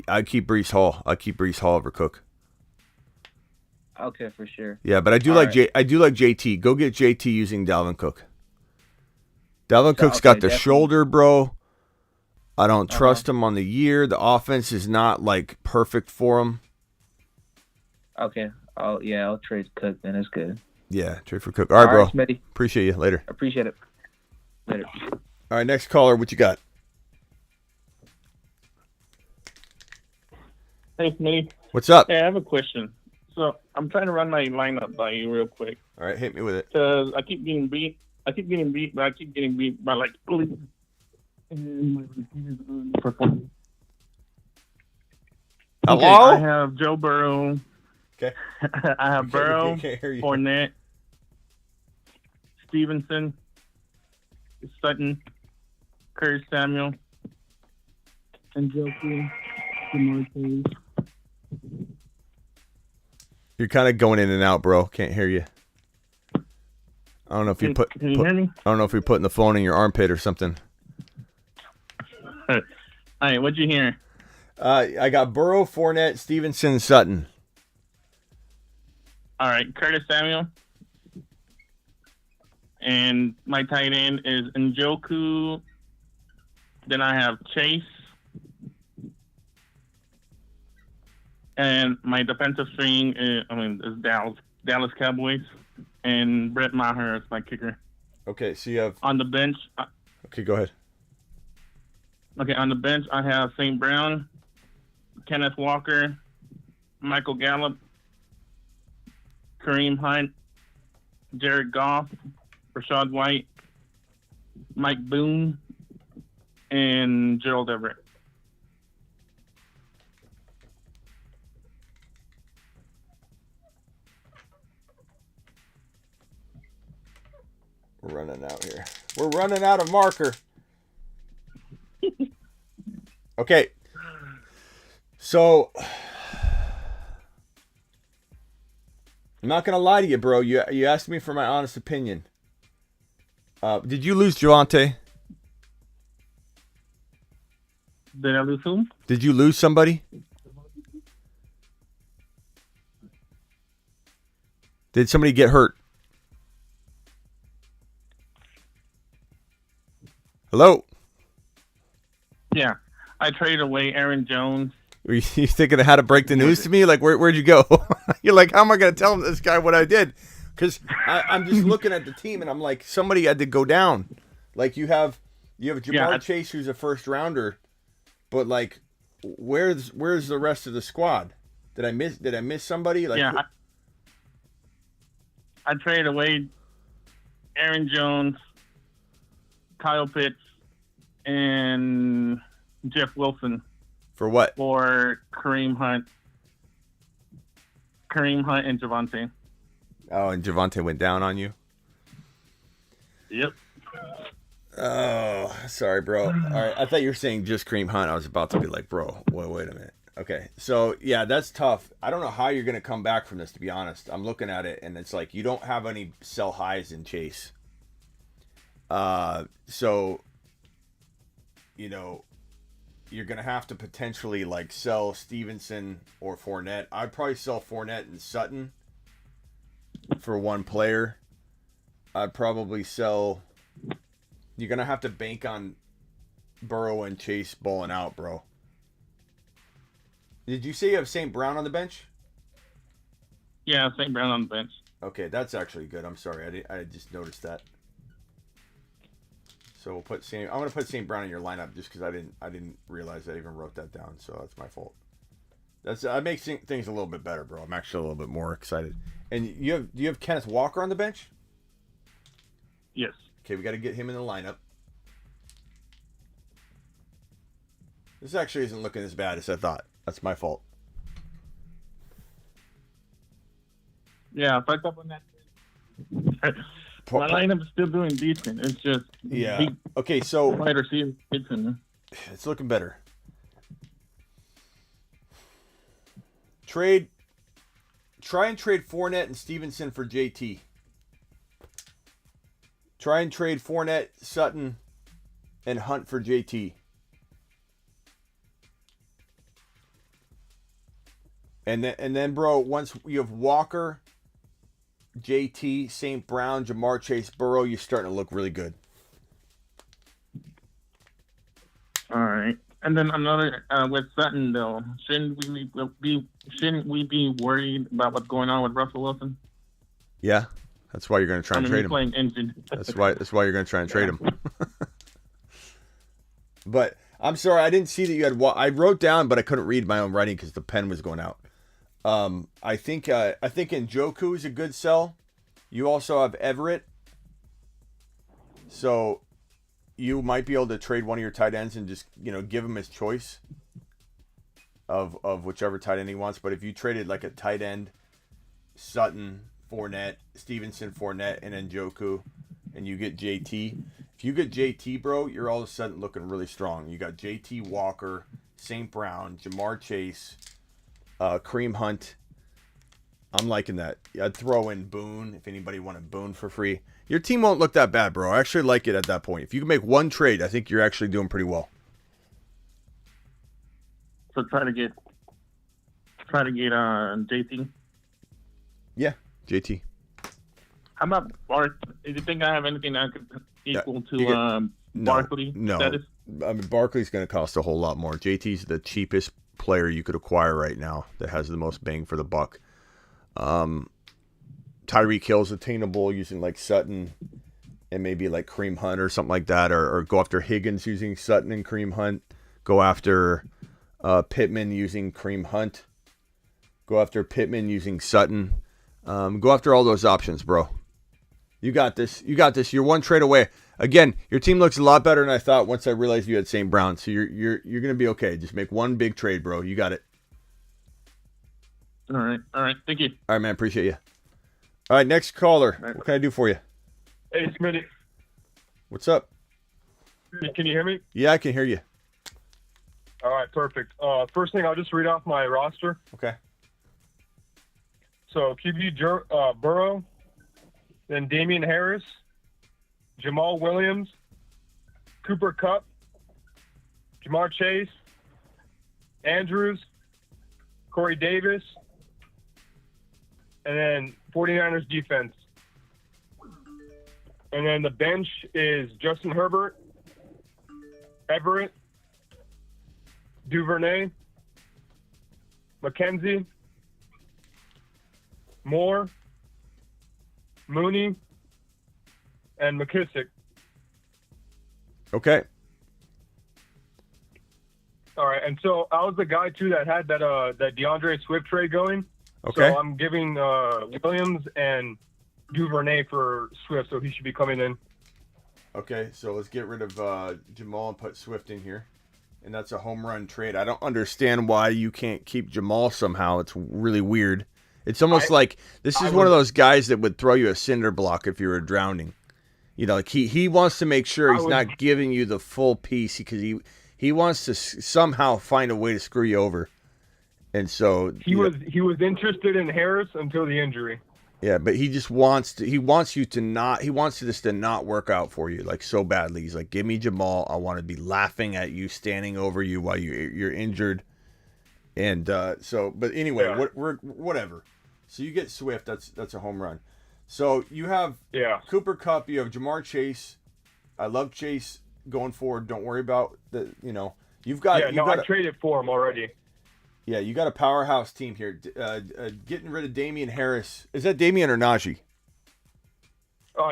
I'd keep Breece Hall. I'd keep Breece Hall over Cook. Okay, for sure. Yeah, but I do like JT. Go get JT using Dalvin Cook. Dalvin Cook's got the shoulder, bro. I don't trust him on the year. The offense is not like perfect for him. Okay. I'll trade Cook then. That's good. Yeah, trade for Cook. All right, bro. Smitty. Appreciate you. Later. Appreciate it. Later. All right, next caller. What you got? Hey, Smitty. What's up? Hey, I have a question. So I'm trying to run my lineup by you real quick. All right, hit me with it. Because I keep getting beat, but I keep getting beat by like. Hello? Okay, I have Joe Burrow. Okay. I have Burrow, can't hear you. Fournette, Stevenson, Sutton, Curtis Samuel, and Joe DeMarcus. You're kind of going in and out, bro. Can't hear you. I don't know if you Can you hear me? I don't know if you're putting the phone in your armpit or something. All right, what'd you hear? I got Burrow, Fournette, Stevenson, Sutton. All right, Curtis Samuel. And my tight end is Njoku. Then I have Chase. And my defensive string is Dallas Cowboys. And Brett Maher is my kicker. Okay, so you have... On the bench... Okay, go ahead. Okay, on the bench, I have St. Brown, Kenneth Walker, Michael Gallup, Kareem Hunt, Jared Goff, Rashad White, Mike Boone, and Gerald Everett. We're running out here. We're running out of marker. Okay. So, I'm not going to lie to you, bro. You asked me for my honest opinion. Did you lose Javante? Did I lose whom? Did you lose somebody? Did somebody get hurt? Hello. Yeah, I traded away Aaron Jones. Were you thinking of how to break the news to me? Like, where'd you go? You're like, how am I going to tell this guy what I did? Because I'm just looking at the team, and I'm like, somebody had to go down. Like, you have Jamar Chase, who's a first rounder, but like, where's the rest of the squad? Did I miss somebody? Like, yeah, I traded away Aaron Jones, Kyle Pitts, and Jeff Wilson. For what? For Kareem Hunt and Javonte. Oh, and Javonte went down on you? Yep. Oh, sorry, bro. All right, I thought you were saying just Kareem Hunt. I was about to be like, bro, wait a minute. Okay, so, yeah, that's tough. I don't know how you're going to come back from this, to be honest. I'm looking at it, and it's like you don't have any sell highs in Chase. So, you know, you're going to have to potentially, like, sell Stevenson or Fournette. I'd probably sell Fournette and Sutton for one player. I'd probably sell... You're going to have to bank on Burrow and Chase balling out, bro. Did you say you have St. Brown on the bench? Yeah, St. Brown on the bench. Okay, that's actually good. I'm sorry. I just noticed that. So we'll put I'm going to put St. Brown in your lineup just because I didn't realize I even wrote that down. So that's my fault. That makes things a little bit better, bro. I'm actually a little bit more excited. And do you have Kenneth Walker on the bench? Yes. Okay, we got to get him in the lineup. This actually isn't looking as bad as I thought. That's my fault. Yeah, if I up on that. My lineup is still doing decent. It's just Okay, so wide receiver hits in there. It's looking better. Try and trade Fournette and Stevenson for JT. Try and trade Fournette, Sutton, and Hunt for JT. And then, bro, once you have Walker, JT, St. Brown, Jamar Chase, Burrow, you're starting to look really good. All right. And then another with Sutton though, shouldn't we be worried about what's going on with Russell Wilson? Yeah, that's why you're going to try and trade him. Playing injured. That's why you're going to try and trade him. But I'm sorry, I didn't see that you had. I wrote down, but I couldn't read my own writing because the pen was going out. I think Njoku is a good sell. You also have Everett, so you might be able to trade one of your tight ends and just give him his choice of whichever tight end he wants. But if you traded like a tight end, Sutton, Fournette, Stevenson, Fournette, and Njoku, and you get JT. If you get JT, bro, you're all of a sudden looking really strong. You got JT, Walker, St. Brown, Jamar Chase, Kareem Hunt. I'm liking that. I'd throw in Boone if anybody wanted Boone for free. Your team won't look that bad, bro. I actually like it at that point. If you can make one trade, I think you're actually doing pretty well. So try to get JT. Yeah, JT. How about Bart? Do you think I have anything that could equal to Barkley? No. Status? I mean, Barkley's going to cost a whole lot more. JT's the cheapest player you could acquire right now that has the most bang for the buck. Tyreek Hill's attainable using like Sutton and maybe like Kareem Hunt or something like that, or go after Higgins using Sutton and Kareem Hunt. Go after Pittman using Kareem Hunt. Go after Pittman using Sutton. Go after all those options, bro. You got this. You're one trade away. Again, your team looks a lot better than I thought once I realized you had St. Brown. So you're gonna be okay. Just make one big trade, bro. You got it. All right. Thank you. All right, man. Appreciate you. All right, next caller. Right. What can I do for you? Hey, Smitty. What's up? Can you hear me? Yeah, I can hear you. All right, perfect. First thing, I'll just read off my roster. Okay. So QB Burrow, then Damian Harris, Jamal Williams, Cooper Kupp, Jamar Chase, Andrews, Corey Davis, and then 49ers defense. And then the bench is Justin Herbert, Everett, Duvernay, McKenzie, Moore, Mooney, and McKissick. Okay. All right, and so I was the guy too that had that DeAndre Swift trade going. Okay. So I'm giving Williams and Duvernay for Swift, so he should be coming in. Okay, so let's get rid of Jamal and put Swift in here. And that's a home run trade. I don't understand why you can't keep Jamal somehow. It's really weird. It's almost like this is one of those guys that would throw you a cinder block if you were drowning. You know, like he wants to make sure he's not giving you the full piece because he wants to somehow find a way to screw you over. And so he was interested in Harris until the injury. Yeah, but he just wants to. He wants this to not work out for you like so badly. He's like, give me Jamal. I want to be laughing at you, standing over you while you're injured. And but anyway, whatever. So you get Swift. That's a home run. So you have Cooper Kupp. You have Jamar Chase. I love Chase going forward. Don't worry about the. You've got. I traded for him already. Yeah, you got a powerhouse team here. Getting rid of Damian Harris. Is that Damian or Najee?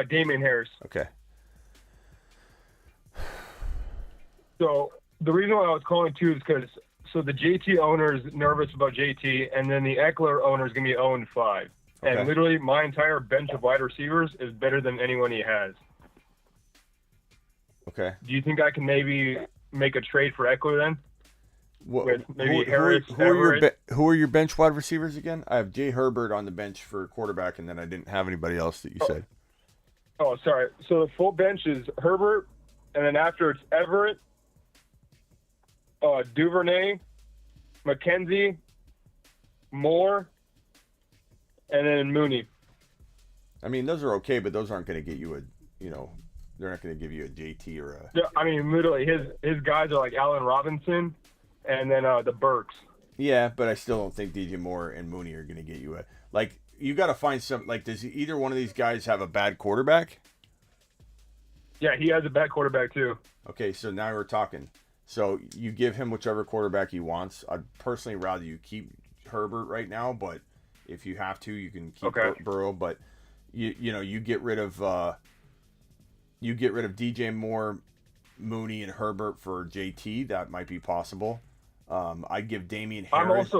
Damian Harris. Okay. So the reason why I was calling too is because the JT owner is nervous about JT, and then the Eckler owner is going to be 0-5. Okay. And literally my entire bench of wide receivers is better than anyone he has. Okay. Do you think I can maybe make a trade for Eckler then? With maybe who are your bench wide receivers again? I have Jay Herbert on the bench for quarterback, and then I didn't have anybody else that you said. Oh, sorry. So the full bench is Herbert, and then after it's Everett, Duvernay, McKenzie, Moore, and then Mooney. I mean, those are okay, but those aren't going to get you they're not going to give you a JT or a. Yeah, I mean, literally, his guys are like Allen Robinson. And then the Burks. Yeah, but I still don't think DJ Moore and Mooney are going to get you you got to find some, does either one of these guys have a bad quarterback? Yeah, he has a bad quarterback too. Okay, so now we're talking. So you give him whichever quarterback he wants. I'd personally rather you keep Herbert right now, but if you have to, you can keep Burrow. But you get rid of DJ Moore, Mooney, and Herbert for JT. That might be possible. I'd give Damian Harris.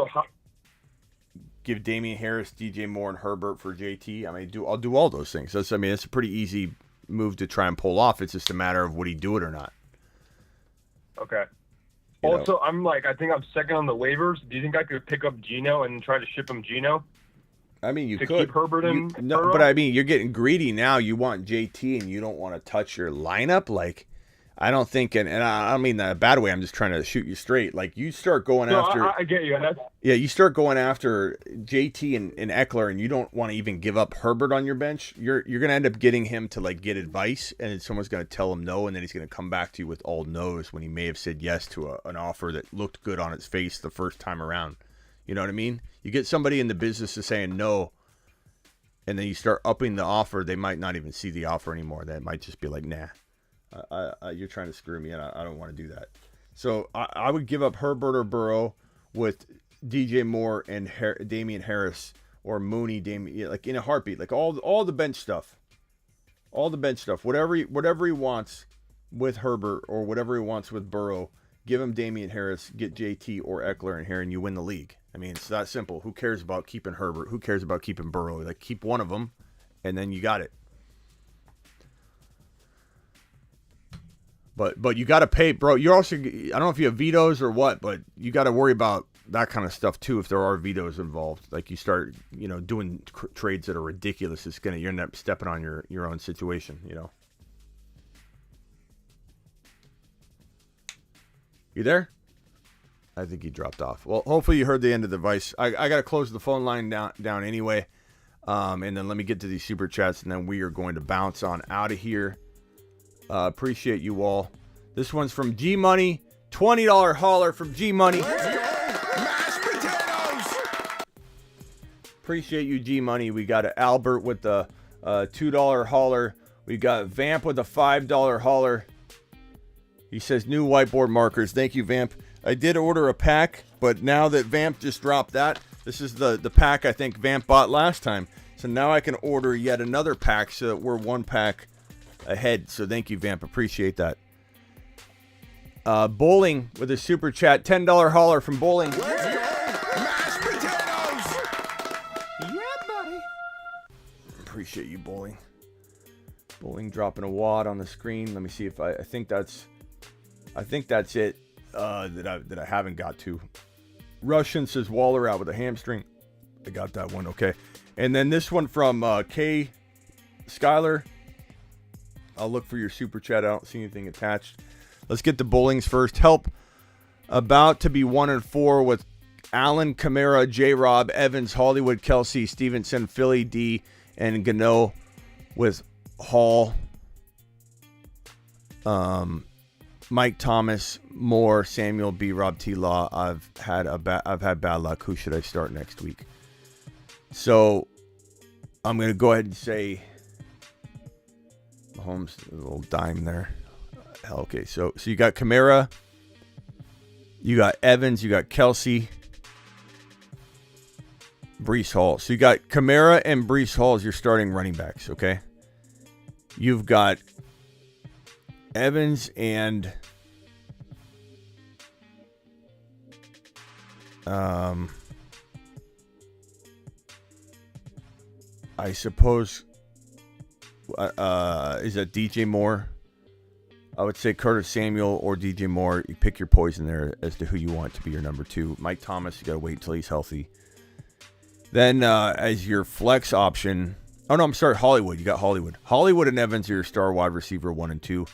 Give Damian Harris, DJ Moore, and Herbert for JT. I mean, I'll do all those things. It's a pretty easy move to try and pull off. It's just a matter of would he do it or not. Okay. Also, I think I'm second on the waivers. Do you think I could pick up Geno and try to ship him Geno? I mean, you to could. Keep Herbert in. No, but I mean, you're getting greedy now. You want JT and you don't want to touch your lineup. I don't think, and I don't mean that in a bad way. I'm just trying to shoot you straight. You start going after. I get you. You start going after JT and Eckler, and you don't want to even give up Herbert on your bench. You're going to end up getting him to get advice, and then someone's going to tell him no, and then he's going to come back to you with all no's when he may have said yes to an offer that looked good on its face the first time around. You know what I mean? You get somebody in the business of saying no, and then you start upping the offer. They might not even see the offer anymore. They might just be like, nah. You're trying to screw me, and I don't want to do that. So I would give up Herbert or Burrow with DJ Moore and Damian Harris or Mooney, in a heartbeat. All the bench stuff, whatever he wants with Herbert or whatever he wants with Burrow. Give him Damian Harris, get JT or Eckler in here, and you win the league. I mean, it's that simple. Who cares about keeping Herbert? Who cares about keeping Burrow? Keep one of them, and then you got it. But you got to pay, bro. You're also, I don't know if you have vetoes or what, but you got to worry about that kind of stuff too if there are vetoes involved. You start, doing trades that are ridiculous. You end up stepping on your own situation. You there? I think he dropped off. Well, hopefully you heard the end of the advice. I got to close the phone line down anyway, and then let me get to these super chats, and then we are going to bounce on out of here. Appreciate you all. This one's from G Money. $20 hauler from G Money. Mashed potatoes. Appreciate you, G Money. We got Albert with the $2 hauler. We got Vamp with a $5 hauler. He says, new whiteboard markers. Thank you, Vamp. I did order a pack, but now that Vamp just dropped that, this is the pack I think Vamp bought last time. So now I can order yet another pack so that we're one pack ahead. So thank you, Vamp. Appreciate that. Bowling with a super chat. $10 hauler from Bowling. Let's go! Mashed potatoes! Yeah, buddy. Appreciate you, Bowling. Bowling dropping a wad on the screen. Let me see if I think that's it that I haven't got to. Russian says Waller out with a hamstring. I got that one. Okay. And then this one from K Skyler. I'll look for your super chat. I don't see anything attached. Let's get the bowlings first. Help about to be 1-4 with Allen, Kamara, J-Rob, Evans, Hollywood, Kelsey, Stevenson, Philly, D, and Gano with Hall, Mike Thomas, Moore, Samuel, B, Rob, T, Law. I've had bad luck. Who should I start next week? So I'm gonna go ahead and say Mahomes, a little dime there. Okay, so you got Kamara, you got Evans, you got Kelsey, Breece Hall. So you got Kamara and Breece Hall as your starting running backs, okay? You've got Evans and I suppose is that DJ Moore? I would say Curtis Samuel or DJ Moore. You pick your poison there as to who you want to be your number 2. Mike Thomas, you got to wait until he's healthy. Then as your flex option, oh no, I'm sorry, Hollywood. You got Hollywood. Hollywood and Evans are your star wide receiver 1 and 2.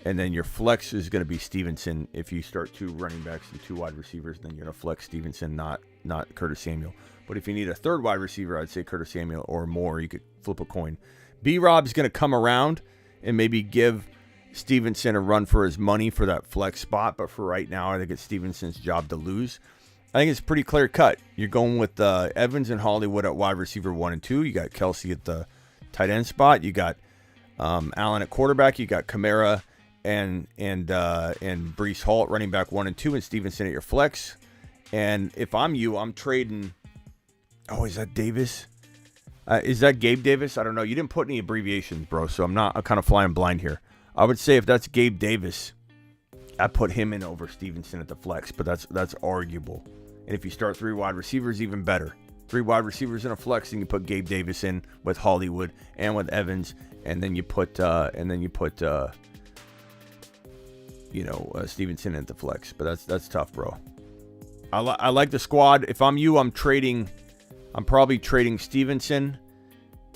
And then your flex is going to be Stevenson. If you start 2 running backs and 2 wide receivers, then you're going to flex Stevenson, not Curtis Samuel. But if you need a third wide receiver, I'd say Curtis Samuel or more. You could flip a coin. B-Rob's going to come around and maybe give Stevenson a run for his money for that flex spot. But for right now, I think it's Stevenson's job to lose. I think it's pretty clear cut. You're going with Evans and Hollywood at wide receiver 1 and 2. You got Kelsey at the tight end spot. You got Allen at quarterback. You got Kamara and Breece Hall at running back 1 and 2, and Stevenson at your flex. And if I'm you, I'm trading. Oh, is that Davis? Is that Gabe Davis? I don't know. You didn't put any abbreviations, bro. So I'm kind of flying blind here. I would say if that's Gabe Davis, I put him in over Stevenson at the flex, but that's arguable. And if you start 3 wide receivers, even better. 3 wide receivers in a flex, and you put Gabe Davis in with Hollywood and with Evans, and then you put Stevenson at the flex. But that's tough, bro. I like the squad. If I'm you, I'm probably trading Stevenson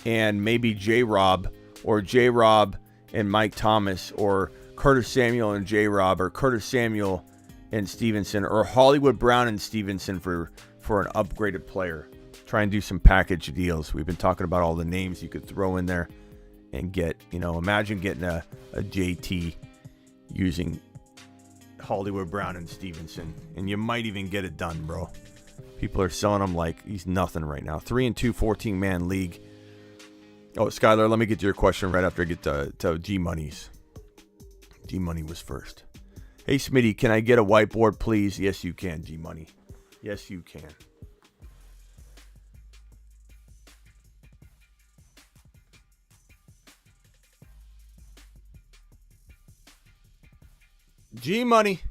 and maybe J-Rob, or J-Rob and Mike Thomas, or Curtis Samuel and J-Rob, or Curtis Samuel and Stevenson, or Hollywood Brown and Stevenson for an upgraded player. Try and do some package deals. We've been talking about all the names you could throw in there and get, imagine getting a JT using Hollywood Brown and Stevenson, and you might even get it done, bro. People are selling him like he's nothing right now. 3 and 2, 14-man league. Oh, Skylar, let me get to your question right after I get to G-Money's. G-Money was first. Hey, Smitty, can I get a whiteboard, please? Yes, you can, G-Money. Yes, you can. G-Money.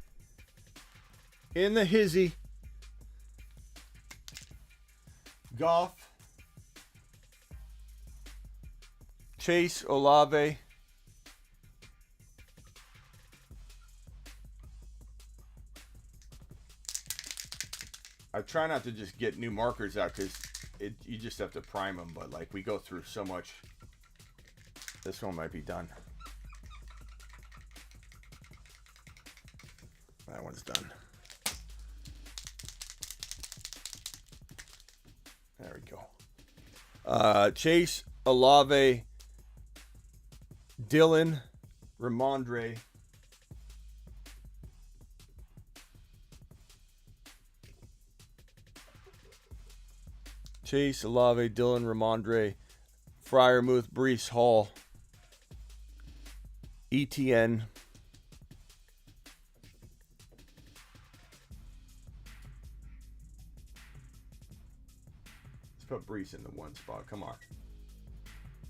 In the hizzy. Goff. Chase, Olave. I try not to just get new markers out because you just have to prime them, but like we go through so much. This one might be done. That one's done. There we go. Chase, Olave, Dylan, Ramondre, Chase, Olave, Dylan, Ramondre, Freiermuth, Breece Hall, ETN, put Brees in the 1 spot. Come on.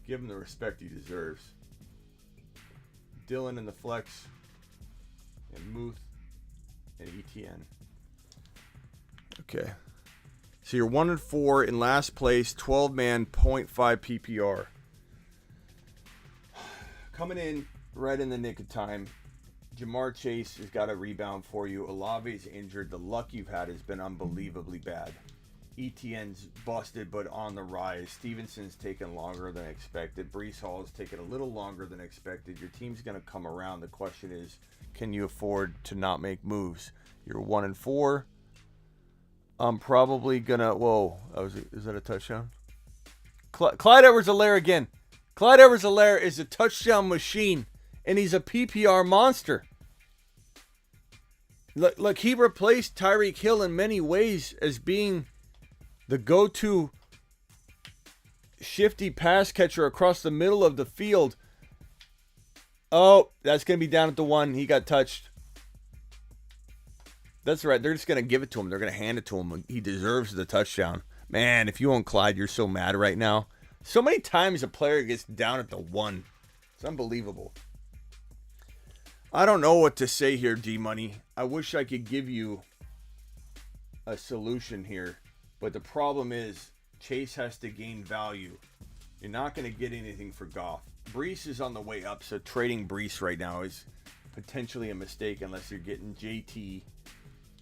Give him the respect he deserves. Dylan in the flex. And Muth and ETN. Okay. So you're 1-4 in last place, 12-man, 0.5 PPR. Coming in right in the nick of time. Jamar Chase has got a rebound for you. Olave's injured. The luck you've had has been unbelievably bad. ETN's busted but on the rise. Stevenson's taken longer than expected. Brees Hall has taken a little longer than expected. Your team's going to come around. The question is, can you afford to not make moves? You're 1-4. I'm probably going to... Whoa. Is that a touchdown? Clyde Edwards-Helaire again. Clyde Edwards-Helaire is a touchdown machine, and he's a PPR monster. Look, he replaced Tyreek Hill in many ways as being the go-to shifty pass catcher across the middle of the field. Oh, that's going to be down at the 1. He got touched. That's right. They're just going to give it to him. They're going to hand it to him. He deserves the touchdown. Man, if you own Clyde, you're so mad right now. So many times a player gets down at the 1. It's unbelievable. I don't know what to say here, D-Money. I wish I could give you a solution here. But the problem is Chase has to gain value. You're not going to get anything for Goff. Brees is on the way up, so trading Brees right now is potentially a mistake unless you're getting JT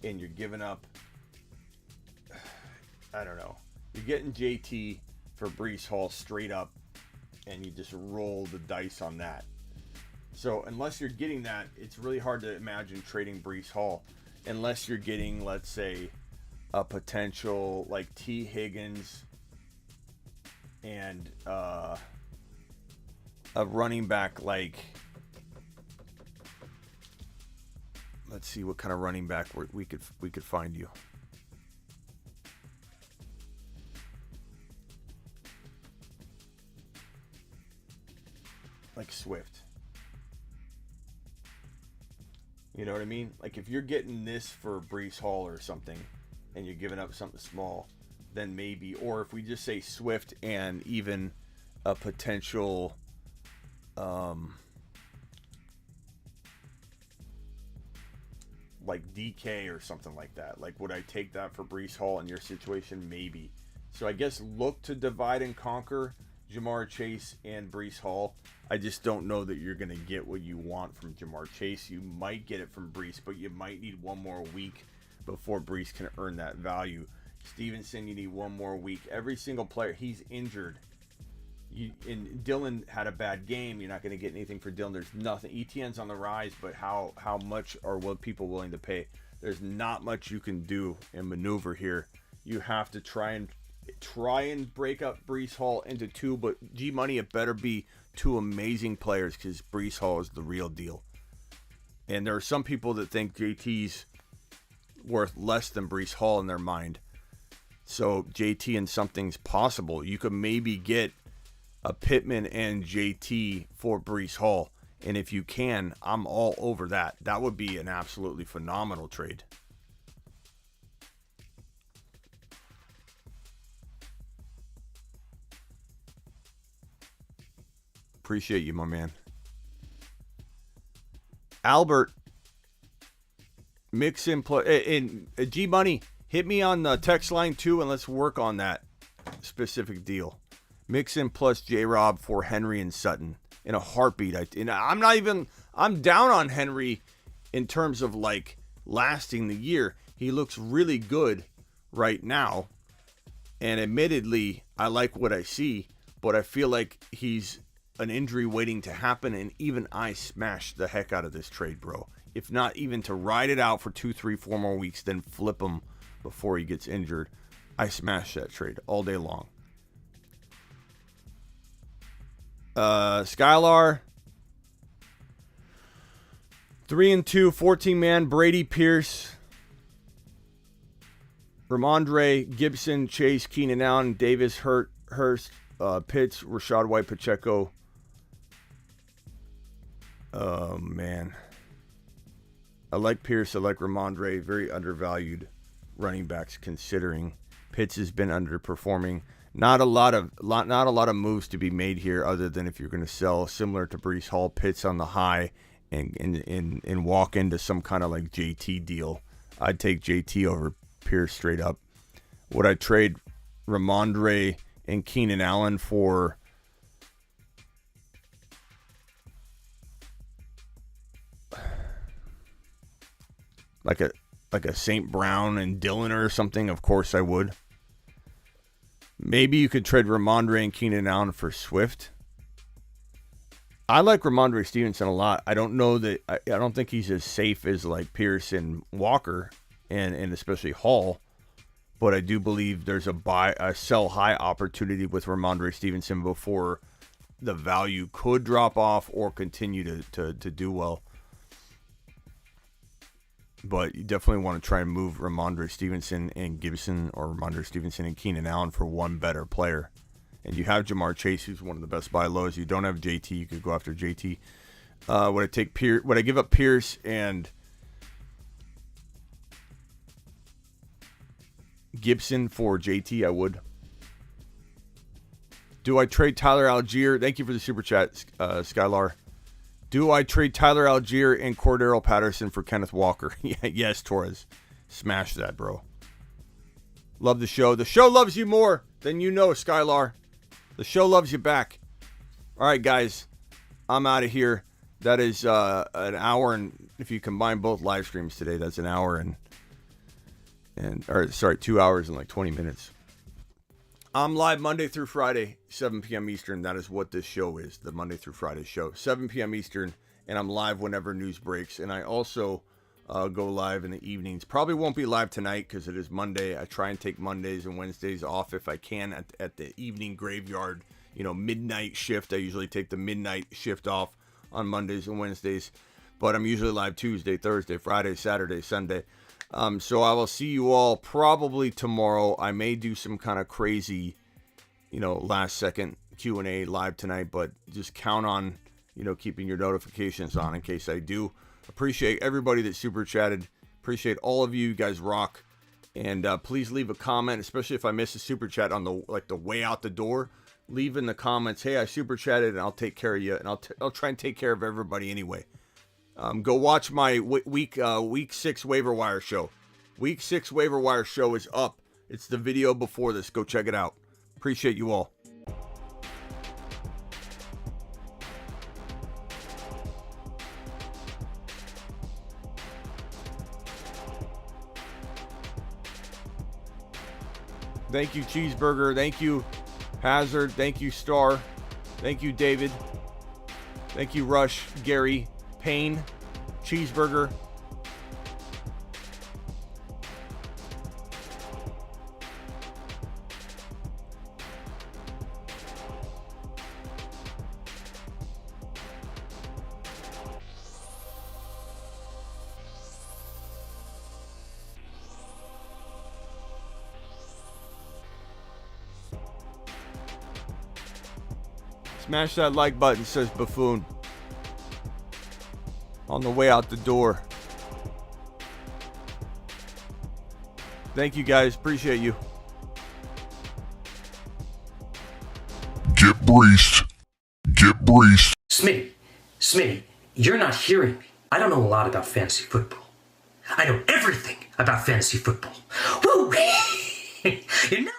and you're giving up... I don't know. You're getting JT for Brees Hall straight up, and you just roll the dice on that. So unless you're getting that, it's really hard to imagine trading Brees Hall unless you're getting, let's say, a potential like T. Higgins and a running back like, let's see what kind of running back we could find you. Like Swift. You know what I mean? Like if you're getting this for Brees Hall or something and you're giving up something small, then maybe. Or if we just say Swift and even a potential like DK or something like that. Like would I take that for Brees Hall in your situation? Maybe. So I guess look to divide and conquer Jamar Chase and Brees Hall. I just don't know that you're going to get what you want from Jamar Chase. You might get it from Brees, but you might need one more week before Brees can earn that value. Stevenson, you need one more week. Every single player, he's injured. And Dylan had a bad game. You're not going to get anything for Dylan. There's nothing. ETN's on the rise, but how much are people willing to pay? There's not much you can do and maneuver here. You have to try and break up Brees Hall into 2, but G-Money, it better be 2 amazing players because Brees Hall is the real deal. And there are some people that think JT's worth less than Brees Hall in their mind. So JT and something's possible. You could maybe get a Pittman and JT for Brees Hall. And if you can, I'm all over that. That would be an absolutely phenomenal trade. Appreciate you, my man. Albert, mix in play. And G Money, hit me on the text line too, and let's work on that specific deal. Mix in plus J Rob for Henry and Sutton in a heartbeat. I'm down on Henry in terms of like lasting the year. He looks really good right now, and admittedly, I like what I see, but I feel like he's an injury waiting to happen, and even I smashed the heck out of this trade, bro. If not even to ride it out for 2, 3, 4 more weeks, then flip him before he gets injured. I smashed that trade all day long. Skylar, 3-2, 14-man, Brady Pierce, Ramondre, Gibson, Chase, Keenan Allen, Davis, Hurst, Pitts, Rashad White, Pacheco. Oh, man. I like Pierce. I like Ramondre. Very undervalued running backs considering. Pitts has been underperforming. Not a lot of moves to be made here, other than if you're going to sell similar to Breece Hall, Pitts on the high, and walk into some kind of like JT deal. I'd take JT over Pierce straight up. Would I trade Ramondre and Keenan Allen for like a St. Brown and Dillon or something? Of course I would. Maybe you could trade Ramondre and Keenan Allen for Swift. I like Ramondre Stevenson a lot. I don't know that I don't think he's as safe as like Pierce and Walker and especially Hall, but I do believe there's a sell high opportunity with Ramondre Stevenson before the value could drop off or continue to do well. But you definitely want to try and move Ramondre Stevenson and Gibson, or Ramondre Stevenson and Keenan Allen for one better player. And you have Jamar Chase, who's one of the best buy lows. You don't have JT. You could go after JT. Would I give up Pierce and Gibson for JT? I would. Do I trade Tyler Algier? Thank you for the super chat, Skylar. Do I trade Tyler Algier and Cordero Patterson for Kenneth Walker? Yes, Torres. Smash that, bro. Love the show. The show loves you more than you know, Skylar. The show loves you back. All right, guys. I'm out of here. That is an hour, and if you combine both live streams today, that's an hour or 2 hours and like 20 minutes. I'm live Monday through Friday, 7 p.m. Eastern. That is what this show is, the Monday through Friday show. 7 p.m. Eastern, and I'm live whenever news breaks. And I also go live in the evenings. Probably won't be live tonight because it is Monday. I try and take Mondays and Wednesdays off if I can at the evening graveyard, midnight shift. I usually take the midnight shift off on Mondays and Wednesdays. But I'm usually live Tuesday, Thursday, Friday, Saturday, Sunday. So I will see you all probably tomorrow. I may do some kind of crazy, last second Q&A live tonight, but just count on, keeping your notifications on in case I do. Appreciate everybody that super chatted. Appreciate all of you. You guys rock. And please leave a comment, especially if I miss a super chat on the way out the door. Leave in the comments, hey, I super chatted, and I'll take care of you. And I'll try and take care of everybody anyway. Go watch my week 6 waiver wire show. Week 6 waiver wire show is up. It's the video before this. Go check it out. Appreciate you all. Thank you, Cheeseburger. Thank you, Hazard. Thank you, Star. Thank you, David. Thank you, Rush, Gary, Payne, Cheeseburger. Smash that like button, says Buffoon. On the way out the door. Thank you guys. Appreciate you. Get breached. Get breached. Smitty, you're not hearing me. I don't know a lot about fantasy football. I know everything about fantasy football. Woo! You know